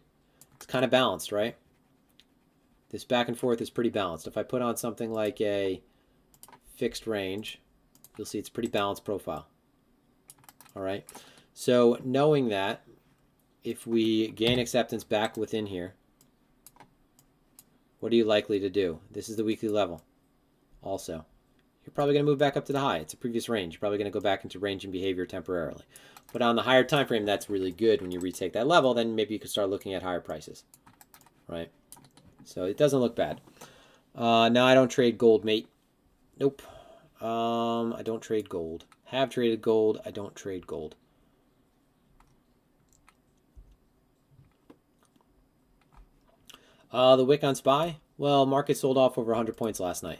[SPEAKER 1] It's kind of balanced, right? This back and forth is pretty balanced. If I put on something like a fixed range, you'll see it's a pretty balanced profile. All right. So knowing that, if we gain acceptance back within here, what are you likely to do? This is the weekly level. Also, you're probably going to move back up to the high. It's a previous range. You're probably going to go back into ranging behavior temporarily. But on the higher time frame, that's really good. When you retake that level, then maybe you could start looking at higher prices, right? So it doesn't look bad. Now I don't trade gold, mate. Nope. I don't trade gold. Have traded gold. I don't trade gold. The wick on SPY. Well, market sold off over 100 points last night.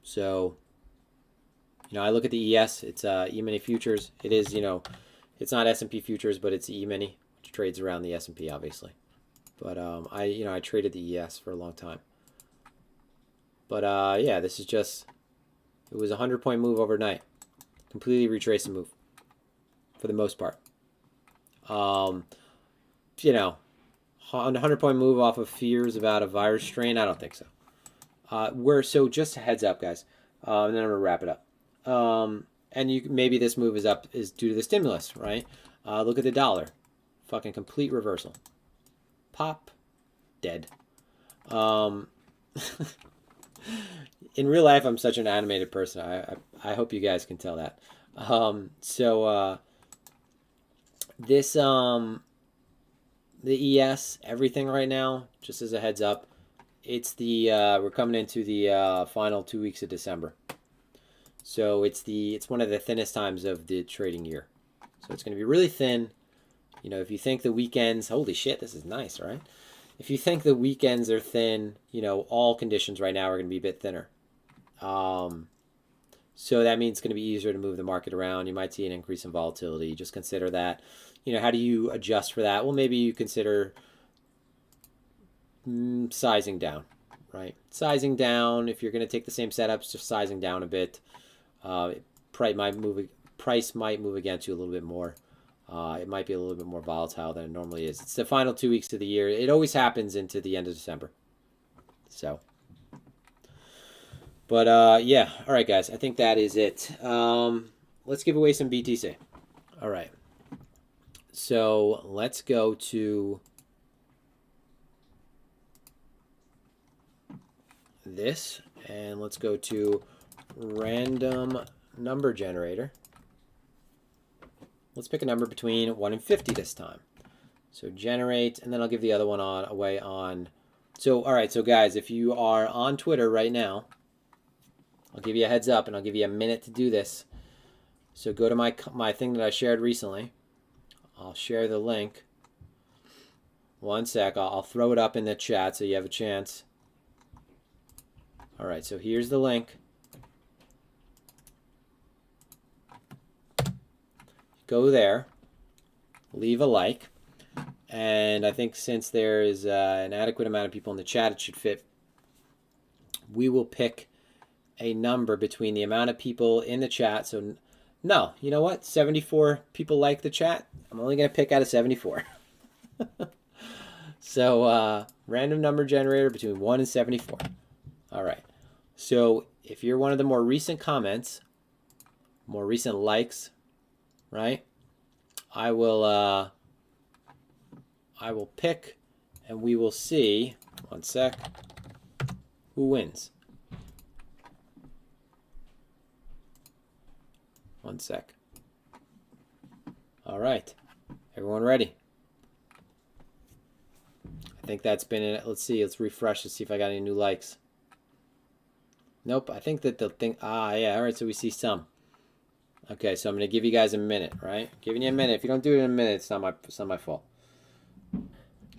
[SPEAKER 1] So, you know, I look at the ES. It's E-mini futures. It is, you know, it's not S&P futures, but it's E-mini, which trades around the S&P, obviously. But I traded the ES for a long time. But yeah, this is just, it was a 100-point move overnight. Completely retraced the move, for the most part. You know, a 100-point move off of fears about a virus strain? I don't think so. So just a heads up, guys, and then I'm gonna wrap it up. And maybe this move is due to the stimulus, right? Look at the dollar, fucking complete reversal. Pop, dead. In real life, I'm such an animated person. I hope you guys can tell that. This the ES everything right now, just as a heads up, it's the we're coming into the final 2 weeks of December. So it's one of the thinnest times of the trading year. So it's going to be really thin. You know, if you think the weekends, holy shit, this is nice, right? If you think the weekends are thin, you know, all conditions right now are going to be a bit thinner. So that means it's going to be easier to move the market around. You might see an increase in volatility. Just consider that. You know, how do you adjust for that? Well, maybe you consider sizing down, right? Sizing down. If you're going to take the same setups, just sizing down a bit. Price might move against you a little bit more. It might be a little bit more volatile than it normally is. It's the final 2 weeks of the year. It always happens into the end of December. So, but yeah. All right, guys. I think that is it. Let's give away some BTC. All right. So let's go to this, and let's go to random number generator. Let's pick a number between 1 and 50 this time. So generate, and then I'll give the other one away on. So, all right, so guys, if you are on Twitter right now, I'll give you a heads up, and I'll give you a minute to do this. So go to my thing that I shared recently. I'll share the link. One sec, I'll throw it up in the chat so you have a chance. All right, so here's the link. Go there, leave a like, and I think since there is an adequate amount of people in the chat, it should fit. We will pick a number between the amount of people in the chat. So no, you know what? 74 people like the chat. I'm only going to pick out of 74. So random number generator between 1 and 74. All right. So if you're one of the more recent comments, more recent likes, right? I will pick, and we will see. One sec. Who wins? One sec. All right. Everyone ready? I think that's been it. Let's see. Let's refresh to see if I got any new likes. Nope. I think that the thing. Yeah. All right. So we see some. Okay. So I'm gonna give you guys a minute. Right? Giving you a minute. If you don't do it in a minute, it's not my fault.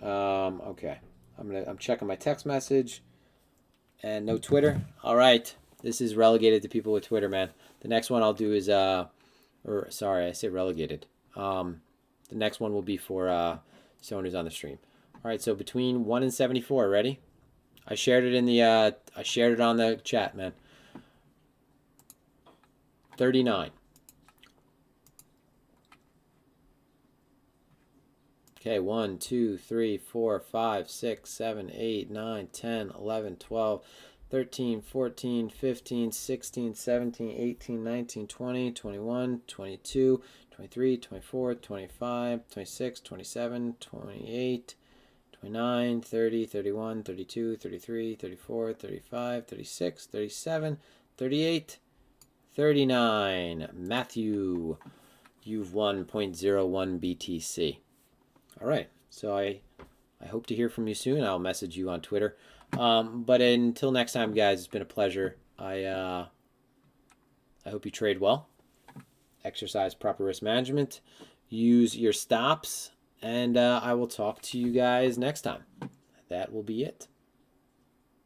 [SPEAKER 1] Okay. I'm checking my text message. And no Twitter. All right. This is relegated to people with Twitter, man. The next one I'll do is sorry, I say relegated. The next one will be for someone who's on the stream. All right, so between 1 and 74, ready? I shared it in the I shared it on the chat, man. 39. Okay, 1, 2, 3, 4, 5, 6, 7, 8, 9, 10, 11, 12, 13, 14, 15, 16, 17, 18, 19, 20, 21, 22, 23, 24, 25, 26, 27, 28, 29, 30, 31, 32, 33, 34, 35, 36, 37, 38, 39. Matthew, you've won 0.01 BTC. All right, so I hope to hear from you soon. I'll message you on Twitter. But until next time, guys, it's been a pleasure. I hope you trade well, exercise proper risk management, use your stops, and I will talk to you guys next time. That will be it.